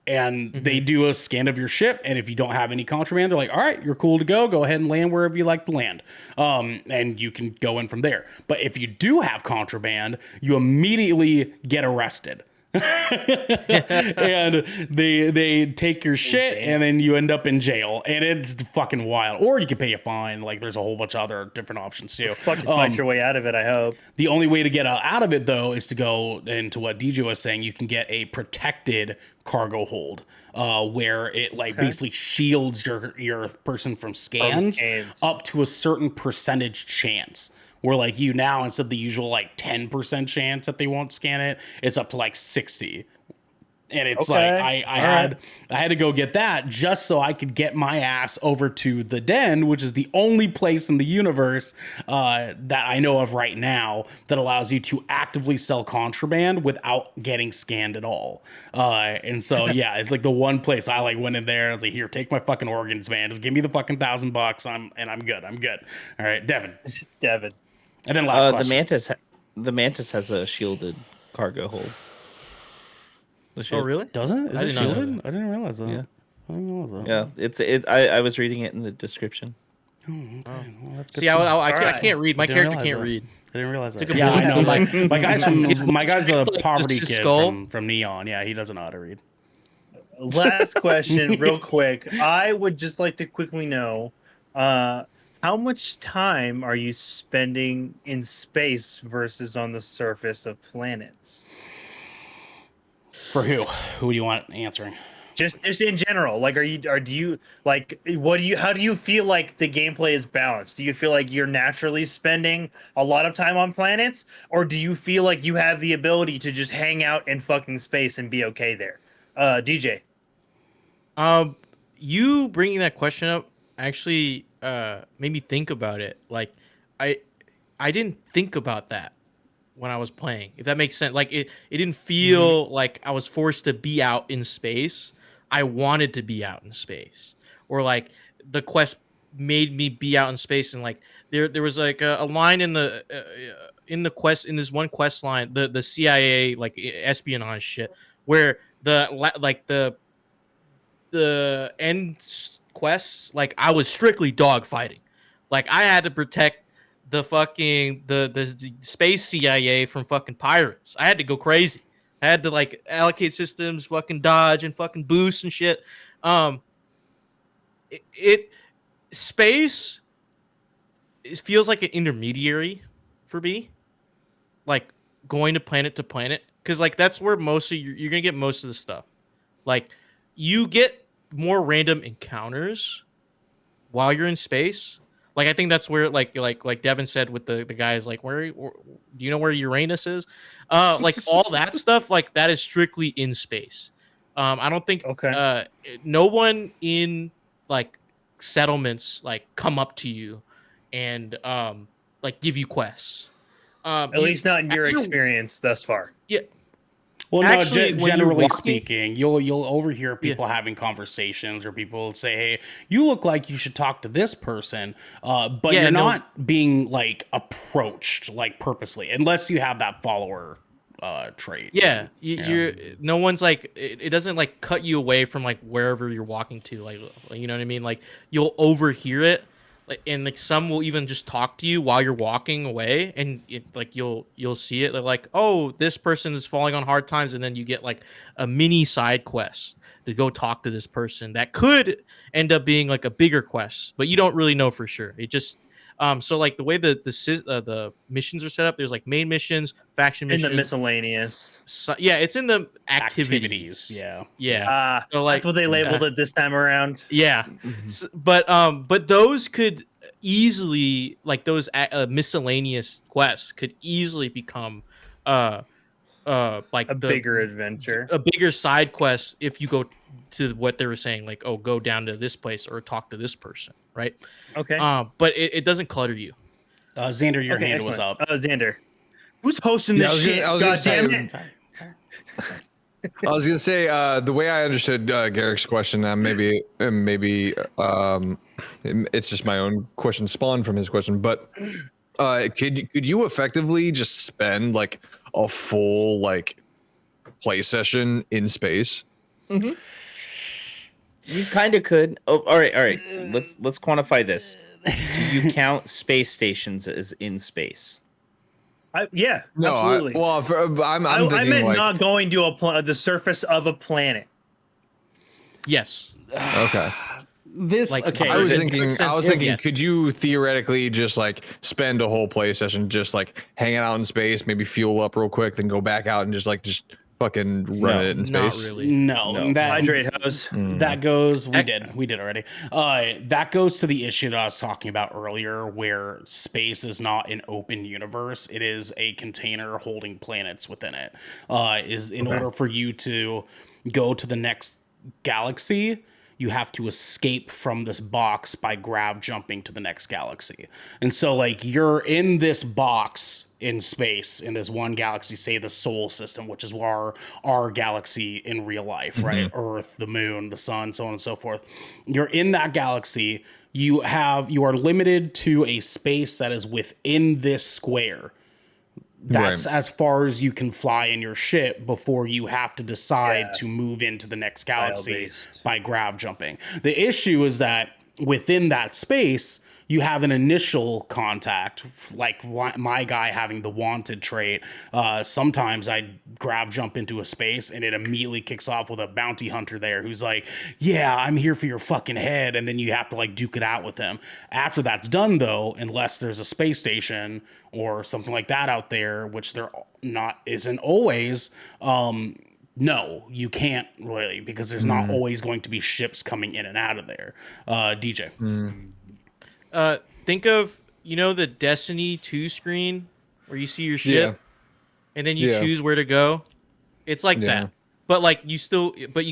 And they do a scan of your ship, and if you don't have any contraband, they're like, "All right, you're cool to go. Go ahead and land wherever you like to land." And you can go in from there. But if you do have contraband, you immediately get arrested. and they take your shit, and then you end up in jail, and it's fucking wild. Or you can pay a fine. Like there's a whole bunch of other different options too. Fucking fight your way out of it, I hope. The only way to get out of it, though, is to go into what DJ was saying. You can get a protected cargo hold, where it basically shields your person from scans up to a certain percentage chance. Where like you now, instead of the usual like 10% chance that they won't scan it, it's up to like 60. And it's like I had to go get that just so I could get my ass over to the Den, which is the only place in the universe that I know of right now that allows you to actively sell contraband without getting scanned at all. And so yeah, it's like the one place I like went in there and I was like, here, take my fucking organs, man. Just give me the fucking $1,000. I'm good. I'm good. All right, Devin. And then last question. The Mantis has a shielded cargo hold. Oh really? Doesn't it? Is it shielded? I didn't realize that. Yeah. I didn't realize that. Yeah, I was reading it in the description. Oh, okay. Well, that's good. See, I can't read. My character can't read. I didn't realize that. Yeah, I know. My guy's a poverty kid from Neon. Yeah, he doesn't know how to read. Last question, real quick. I would just like to quickly know, how much time are you spending in space versus on the surface of planets? For who? Who do you want answering? Just in general. Like, do you like, how do you feel like the gameplay is balanced? Do you feel like you're naturally spending a lot of time on planets, or do you feel like you have the ability to just hang out in fucking space and be okay there? DJ. You bringing that question up actually made me think about it. Like, I didn't think about that when I was playing, if that makes sense. Like it didn't feel like I was forced to be out in space. I wanted to be out in space, or like the quest made me be out in space. And like there was like a line in the quest, in this one quest line, the CIA like espionage shit, where the end quests, like I was strictly dog fighting. Like I had to protect the fucking the space CIA from fucking pirates. I had to go crazy. I had to like allocate systems, fucking dodge and fucking boost and shit. Space, it feels like an intermediary for me, like going to planet, because like that's where most of you're gonna get most of the stuff. Like you get more random encounters while you're in space. Like I think that's where like Devin said with the guys, like where do you know where Uranus is? Like all that stuff, like that is strictly in space. I don't think no one in like settlements like come up to you and like give you quests. At least not in your experience thus far. Yeah. Well, actually, no, generally speaking, you'll overhear people having conversations, or people say, "Hey, you look like you should talk to this person," but you're not being like approached like purposely, unless you have that follower trait. Yeah, you're no one's like it doesn't like cut you away from like wherever you're walking to, like you know what I mean. Like you'll overhear it. Like, and like some will even just talk to you while you're walking away, and like you'll see it. They're like, oh, this person is falling on hard times, and then you get like a mini side quest to go talk to this person that could end up being like a bigger quest, but you don't really know for sure. It just so like the way the missions are set up, there's like main missions, faction missions, in the miscellaneous. So, yeah, it's in the activities. Yeah. So like that's what they labeled it this time around. Yeah, but those could easily, like those miscellaneous quests could easily become like a bigger adventure, a bigger side quest if you go to what they were saying, like, oh, go down to this place or talk to this person, right? Okay. But it doesn't clutter you. Xander, your hand was up. Xander, who's hosting this shit? God damn it! I was gonna say the way I understood Garrick's question, maybe it's just my own question spawned from his question, but could you effectively just spend like a full like play session in space? Mm-hmm. You kind of could. Oh, all right. Let's quantify this. Do you count space stations as in space? Yeah, No, absolutely. I'm I thinking meant like not going to the surface of a planet. Yes. okay. This Like, okay. I was in thinking, good sense, yes. could you theoretically just like spend a whole play session just like hanging out in space, maybe fuel up real quick, then go back out and just fucking run No. it in Not space? really. No, that Hydrate hose. that goes. We Ec- did already. That goes to the issue that I was talking about earlier, where space is not an open universe; it is a container holding planets within it. Is in order for you to go to the next galaxy, you have to escape from this box by grav jumping to the next galaxy. And so like you're in this box in space in this one galaxy, say the Sol system, which is our galaxy in real life, right? Earth, the moon, the sun, so on and so forth. You're in that galaxy. You are limited to a space that is within this square. That's Right. as far as you can fly in your ship before you have to decide Yeah. to move into the next galaxy Tile-based. by grav jumping. The issue is that within that space, you have an initial contact, like my guy having the wanted trait. Sometimes I grav jump into a space and it immediately kicks off with a bounty hunter there who's like, yeah, I'm here for your fucking head. And then you have to like duke it out with him. After that's done though, unless there's a space station or something like that out there, which there isn't always, no, you can't really, because there's not always going to be ships coming in and out of there. DJ. Think of, the Destiny 2 screen where you see your ship and then you Yeah. choose where to go. It's like Yeah. that. But like you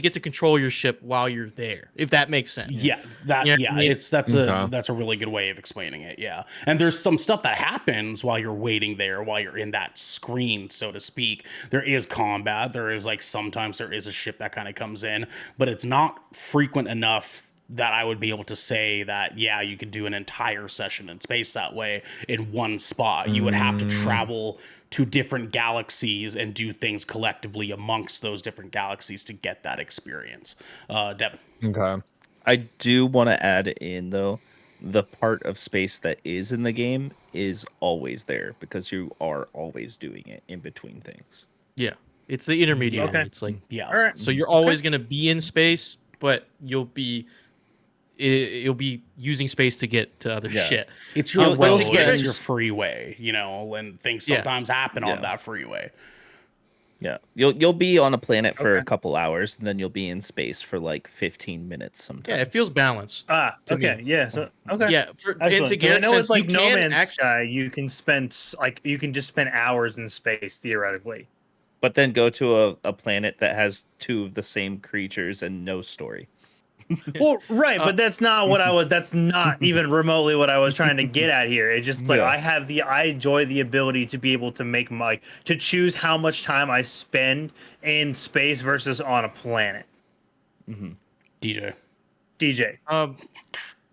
get to control your ship while you're there, if that makes sense. Yeah, that You know what I mean? that's a really good way of explaining it. Yeah, and there's some stuff that happens while you're waiting there, while you're in that screen, so to speak. There is combat. There is like sometimes there is a ship that kind of comes in, but it's not frequent enough that I would be able to say that yeah, you could do an entire session in space that way in one spot. You would have to travel to different galaxies and do things collectively amongst those different galaxies to get that experience. Devin. Okay. I do want to add in though, the part of space that is in the game is always there because you are always doing it in between things. Yeah. It's the intermediate. Okay. It's like, Yeah. All right. so you're always going to be in space, but you'll be using space to get to other Yeah. shit. It's your But road, to get it's it- your freeway, and things Yeah. sometimes happen on Yeah. that freeway. Yeah, you'll be on a planet for a couple hours, and then you'll be in space for like 15 minutes sometimes. Yeah, it feels balanced. Okay. me. Yeah. So okay. Yeah, and Excellent. to 'Cause I Garrett's know sense, it's like you No can Man's Sky. You can just spend hours in space theoretically. But then go to a planet that has two of the same creatures and no story. Well, right, but that's not what I was. That's not even remotely what I was trying to get at here. It's just like Yeah. I enjoy the ability to be able to make to choose how much time I spend in space versus on a planet. DJ. DJ.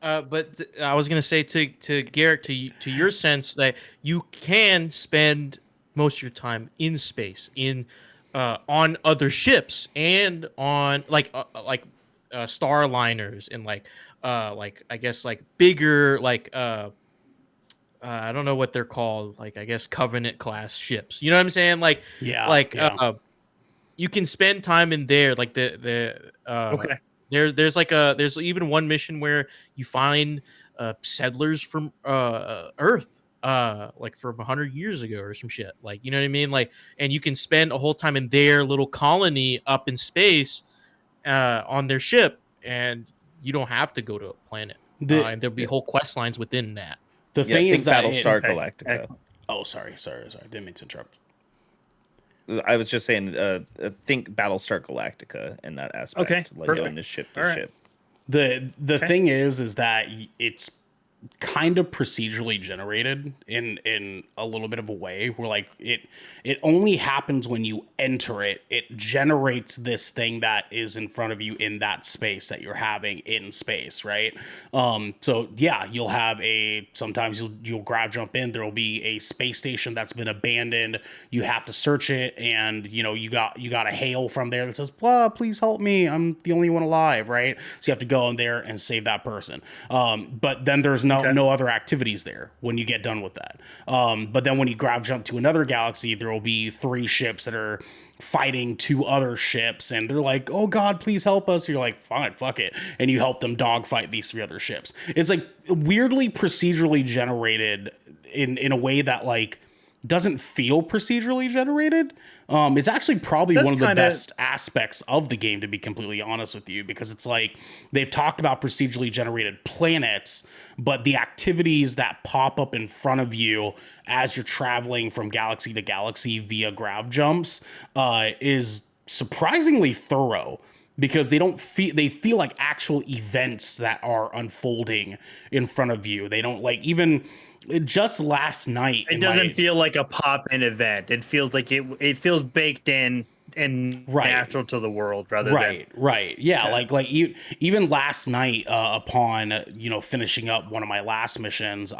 I was gonna say to Garrett, to your sense that you can spend most of your time in space, on other ships and on starliners and I guess like bigger I don't know what they're called, like I guess Covenant class ships. You know what I'm saying? Yeah. You can spend time in there, like Okay. There's even one mission where you find settlers from Earth, like from 100 years ago or some shit. Like, you know what I mean? Like, and you can spend a whole time in their little colony up in space, on their ship, and you don't have to go to a planet. And there'll be whole quest lines within that. The Yeah, thing think is that Battlestar Okay. Galactica. Excellent. oh, sorry. Didn't mean to interrupt. I was just saying, think Battlestar Galactica in that aspect. Okay, Like perfect. going to ship to All right. ship. The thing is that it's kind of procedurally generated in a little bit of a way where like it only happens when you enter it. It generates this thing that is in front of you in that space that you're having in space, right? So yeah, you'll have sometimes you'll grav jump in, there'll be a space station that's been abandoned. You have to search it, and you got a hail from there that says, please help me, I'm the only one alive, right? So you have to go in there and save that person. But then there's no other activities there when you get done with that. But then when you grab jump to another galaxy, there will be 3 ships that are fighting 2 other ships, and they're like, "Oh God, please help us." You're like, "Fine, fuck it," and you help them dogfight these 3 other ships. It's like weirdly procedurally generated in a way that like doesn't feel procedurally generated. It's actually probably one of the best aspects of the game, to be completely honest with you, because it's like they've talked about procedurally generated planets, but the activities that pop up in front of you as you're traveling from galaxy to galaxy via grav jumps is surprisingly thorough, because they feel like actual events that are unfolding in front of you. They don't like even just last night. It doesn't feel like a pop-in event. It feels like it feels baked in and natural to the world rather than yeah. Like even last night, upon finishing up one of my last missions,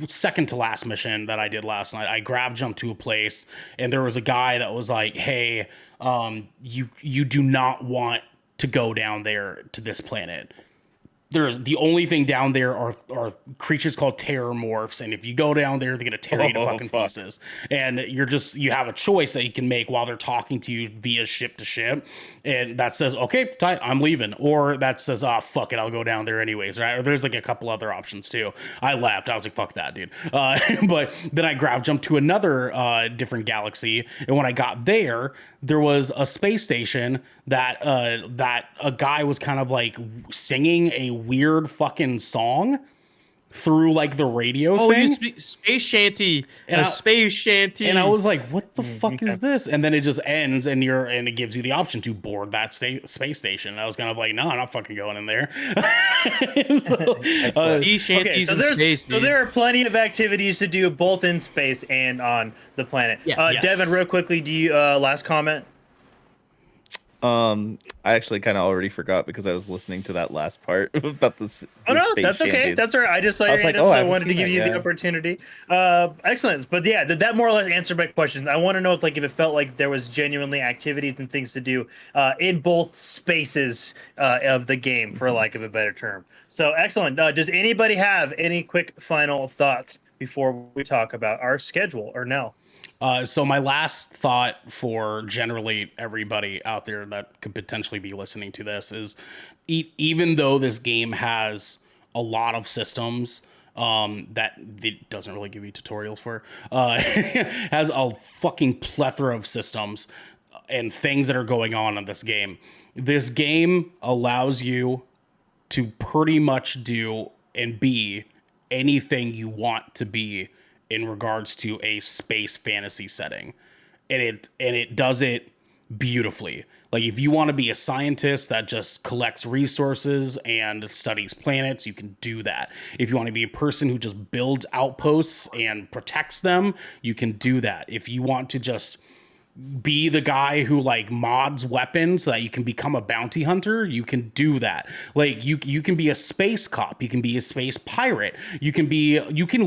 second to last mission that I did last night, I grav jumped to a place, and there was a guy that was like, "Hey, you do not want to go down there to this planet. There's the only thing down there are creatures called terrormorphs, and if you go down there, they're gonna tear you to fucking pieces. And you have a choice that you can make while they're talking to you via ship to ship, and that says, okay, tight, I'm leaving, or that says, fuck it, I'll go down there anyways, right? Or there's like a couple other options too. I left. I was like, fuck that, dude. But then I grav jumped to another different galaxy, and when I got there was a space station that a guy was kind of like singing a weird fucking song through like the radio thing. Space shanty, space shanty. And I was like, what the fuck is this? And then it just ends, and it gives you the option to board that space station. And I was kind of like, no, I'm not fucking going in there. Sea shanties in space. So there are plenty of activities to do both in space and on the planet. Yeah. Yes. Devin, real quickly, do you last comment? I actually kind of already forgot because I was listening to that last part about the space that's okay. shanties. That's all right. I just saw your hand up, so I wanted to give you the opportunity. Excellent. But yeah, that more or less answered my questions. I want to know if it felt like there was genuinely activities and things to do in both spaces of the game, for lack of a better term. So excellent. Does anybody have any quick final thoughts before we talk about our schedule or no? So my last thought for generally everybody out there that could potentially be listening to this is, even though this game has a lot of systems that it doesn't really give you tutorials for, has a fucking plethora of systems and things that are going on in this game. This game allows you to pretty much do and be anything you want to be in regards to a space fantasy setting, and it does it beautifully. Like, if you want to be a scientist that just collects resources and studies planets, you can do that. If you want to be a person who just builds outposts and protects them, you can do that. If you want to just be the guy who mods weapons so that you can become a bounty hunter, you can do that. You can be a space cop, you can be a space pirate, you can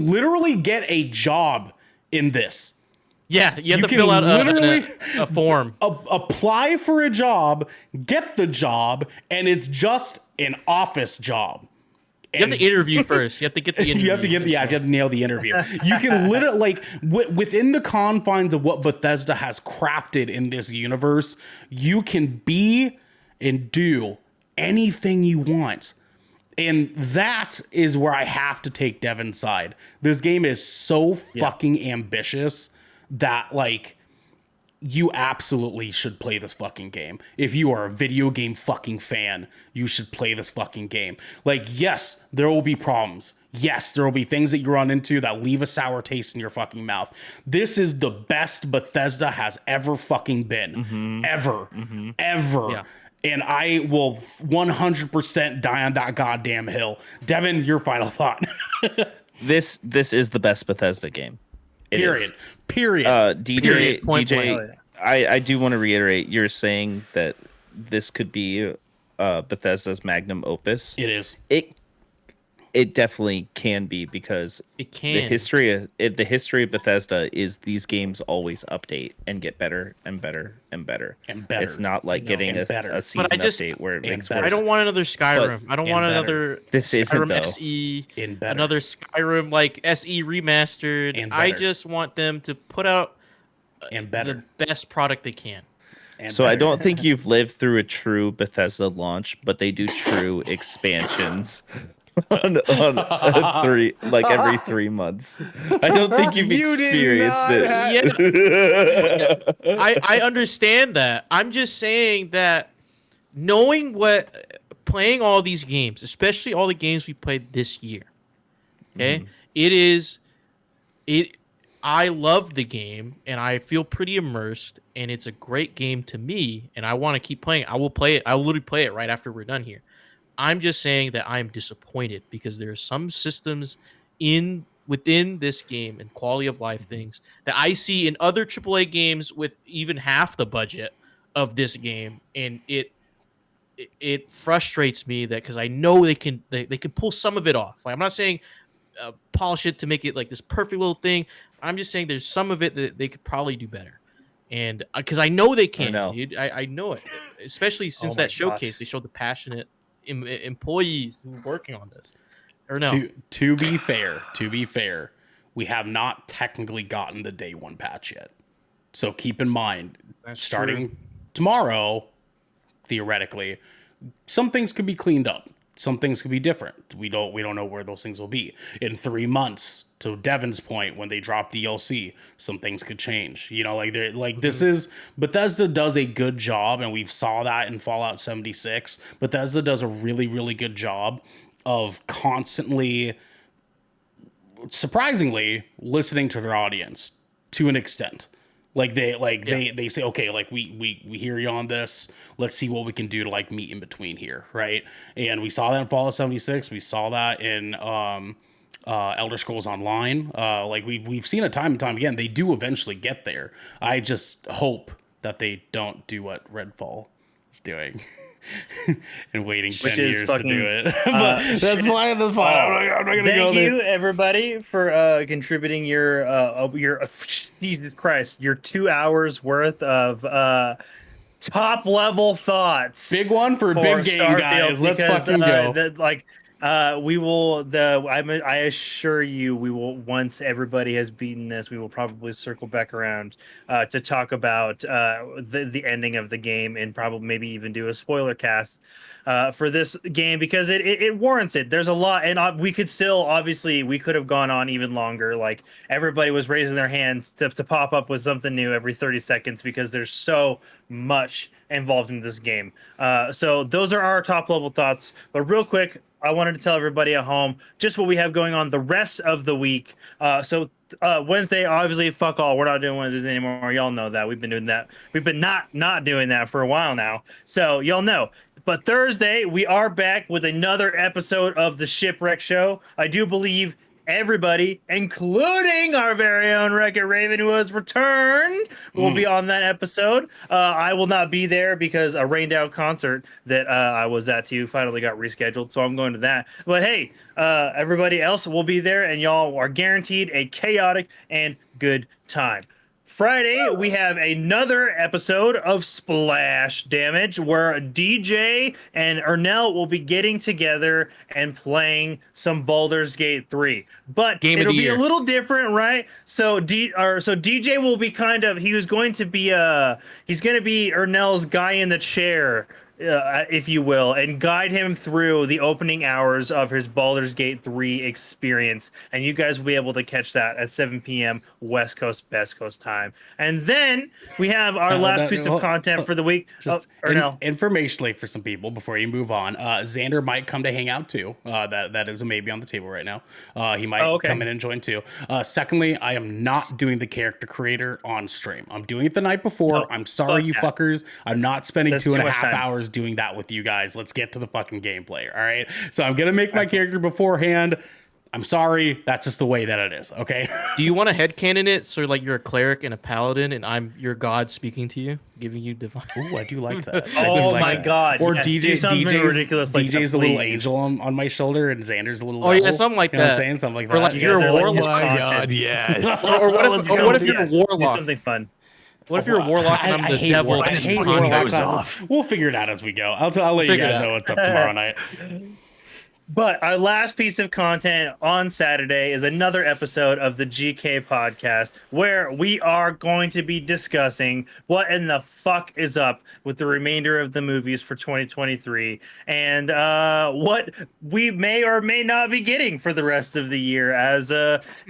literally get a job in this. Yeah, you have to fill out a form. Apply for a job, get the job, and it's just an office job. You have to interview first. You have to get the interview. You have to nail the interview. You can literally, within the confines of what Bethesda has crafted in this universe, you can be and do anything you want. And that is where I have to take Devin's side. This game is so fucking ambitious that you absolutely should play this fucking game. If you are a video game fucking fan, you should play this fucking game. Yes, there will be problems. Yes, there will be things that you run into that leave a sour taste in your fucking mouth. This is the best Bethesda has ever fucking been. Ever. Yeah. And I will 100% die on that goddamn hill. Devin, your final thought. This is the best Bethesda game. Period. DJ, I do want to reiterate, you're saying that this could be Bethesda's magnum opus. It is. It definitely can be, because It can. the history of Bethesda is these games always update and get better and better and better. And better. It's not like getting And better. a season update where it and makes better. I worse. don't want another Skyrim. I don't and want better. another This isn't, Skyrim though. SE. And better. Another Skyrim like SE remastered. And I better. just want them to put out And better. the best product they can. And So I better. don't think you've lived through a true Bethesda launch, but they do true expansions on every 3 months. I don't think you've You did experienced not it. I understand that. I'm just saying that knowing playing all these games, especially all the games we played this year. Okay? I love the game and I feel pretty immersed, and it's a great game to me, and I want to keep playing. I will play it. I will literally play it right after we're done here. I'm just saying that I'm disappointed because there are some systems within this game and quality of life things that I see in other AAA games with even half the budget of this game, and it frustrates me that because I know they can pull some of it off. Like, I'm not saying polish it to make it like this perfect little thing. I'm just saying there's some of it that they could probably do better, and because I know they can, dude. I know it, especially since my that showcase they showed the passionate employees who are working on this. Or no, To be fair, we have not technically gotten the day one patch yet. So keep in mind, starting tomorrow, theoretically, some things could be cleaned up. Some things could be different. We don't know where those things will be. In 3 months, to Devin's point, when they drop DLC, some things could change. You know, this is Bethesda does a good job, and we saw that in Fallout 76. Bethesda does a really, really good job of constantly, surprisingly, listening to their audience to an extent. Like they say, okay, like we hear you on this. Let's see what we can do to like meet in between here, right? And we saw that in Fallout 76. We saw that in Elder Scrolls Online. Like we've seen it time and time again. They do eventually get there. I just hope that they don't do what Redfall is doing. And waiting 10 years to do it. But that's fine. That's fine. I'm not gonna go Thank there. you, everybody, for contributing your Jesus Christ, your 2 hours worth of top level thoughts. Big one for big game, Starfield, guys. Let's because, fucking go. we will. I assure you, we will. Once everybody has beaten this, we will probably circle back around to talk about the ending of the game, and probably maybe even do a spoiler cast for this game, because it warrants it. There's a lot, and we could still, obviously, we could have gone on even longer. Like, everybody was raising their hands to pop up with something new every 30 seconds because there's so much involved in this game. So those are our top level thoughts. But real quick, I wanted to tell everybody at home just what we have going on the rest of the week. So Wednesday, obviously, fuck all. We're not doing Wednesdays anymore. Y'all know that. We've been doing that. We've been not doing that for a while now. So y'all know. But Thursday, we are back with another episode of the Shipwreck Show. I do believe everybody, including our very own Wreck-It Raven, who has returned, will be on that episode. I will not be there because a rained out concert that I was at finally got rescheduled, so I'm going to that. But hey, everybody else will be there, and y'all are guaranteed a chaotic and good time. Friday, we have another episode of Splash Damage, where DJ and Ernell will be getting together and playing some Baldur's Gate 3. But it'll be a little different, right? So DJ will be he's going to be Ernell's guy in the chair, if you will, and guide him through the opening hours of his Baldur's Gate 3 experience. And you guys will be able to catch that at 7 p.m. West Coast, Best Coast time. And then we have our last piece of content for the week. Informationally for some people before you move on, Xander might come to hang out too. That is a maybe on the table right now. He might come in and join too. Secondly, I am not doing the character creator on stream. I'm doing it the night before. I'm sorry, you fuckers. I'm not spending 2.5 hours doing that with you guys. Let's get to the fucking gameplay. All right. So I'm gonna make my character beforehand. I'm sorry, that's just the way that it is. Okay. Do you want to headcanon it so like you're a cleric and a paladin, and I'm your god speaking to you, giving you divine? Ooh, I do like that. I do Oh like my that. God! Or yes, DJ, do something ridiculous like DJ's that, the little please. angel on my shoulder, and Xander's the little. Oh, yeah, devil. something like You know what I'm that. saying? Something like Or that. like You you're guys a are like warlock. his Oh my conscience. god, yes. Or what Let's if, go. or what if you're Yes, a do warlock? something fun. What if you're a warlock and I'm the hate devil? Warlock. I and hate you're warlock conscious? goes classes. off. We'll figure it out as we go. I'll let you Figure it guys out. know what's up tomorrow night. But our last piece of content on Saturday is another episode of the GK podcast where we are going to be discussing what in the fuck is up with the remainder of the movies for 2023 and what we may or may not be getting for the rest of the year as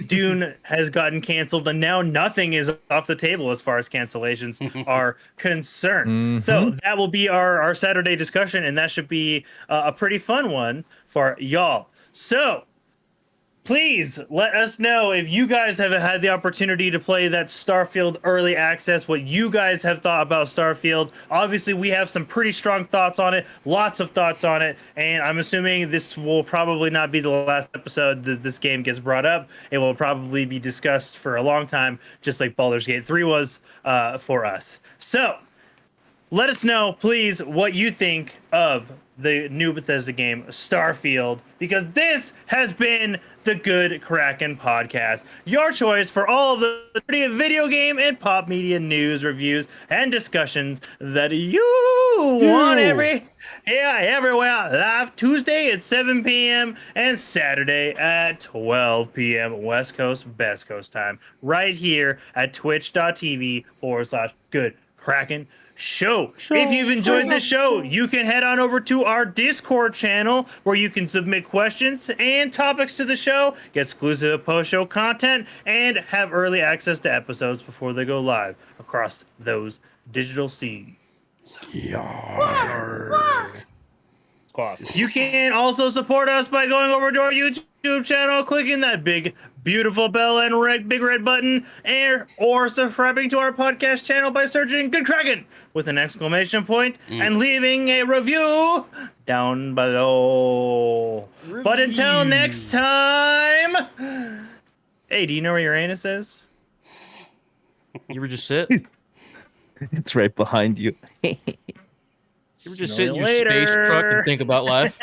Dune has gotten canceled and now nothing is off the table as far as cancellations are concerned. So that will be our Saturday discussion, and that should be a pretty fun one for y'all. So please let us know if you guys have had the opportunity to play that Starfield early access, what you guys have thought about Starfield. Obviously, we have some pretty strong thoughts on it, lots of thoughts on it, and I'm assuming this will probably not be the last episode that this game gets brought up. It will probably be discussed for a long time, just like Baldur's Gate 3 was for us. So let us know, please, what you think of the new Bethesda game, Starfield, because this has been the Good Kraken podcast, your choice for all of the video game and pop media news, reviews, and discussions that you want everywhere live Tuesday at 7 p.m. and Saturday at 12 p.m. West Coast, Best Coast time, right here at twitch.tv/Good Kraken Show. If you've enjoyed this show, you can head on over to our Discord channel where you can submit questions and topics to the show, get exclusive post-show content, and have early access to episodes before they go live across those digital seeds. You can also support us by going over to our YouTube channel, clicking that big, beautiful bell and big red button, or subscribing to our podcast channel by searching Good Kraken with an exclamation point and leaving a review down below. But until next time, hey, do you know where your anus is? You ever just sit? It's right behind you. You ever just sit in your Smell you space truck later. and think about life?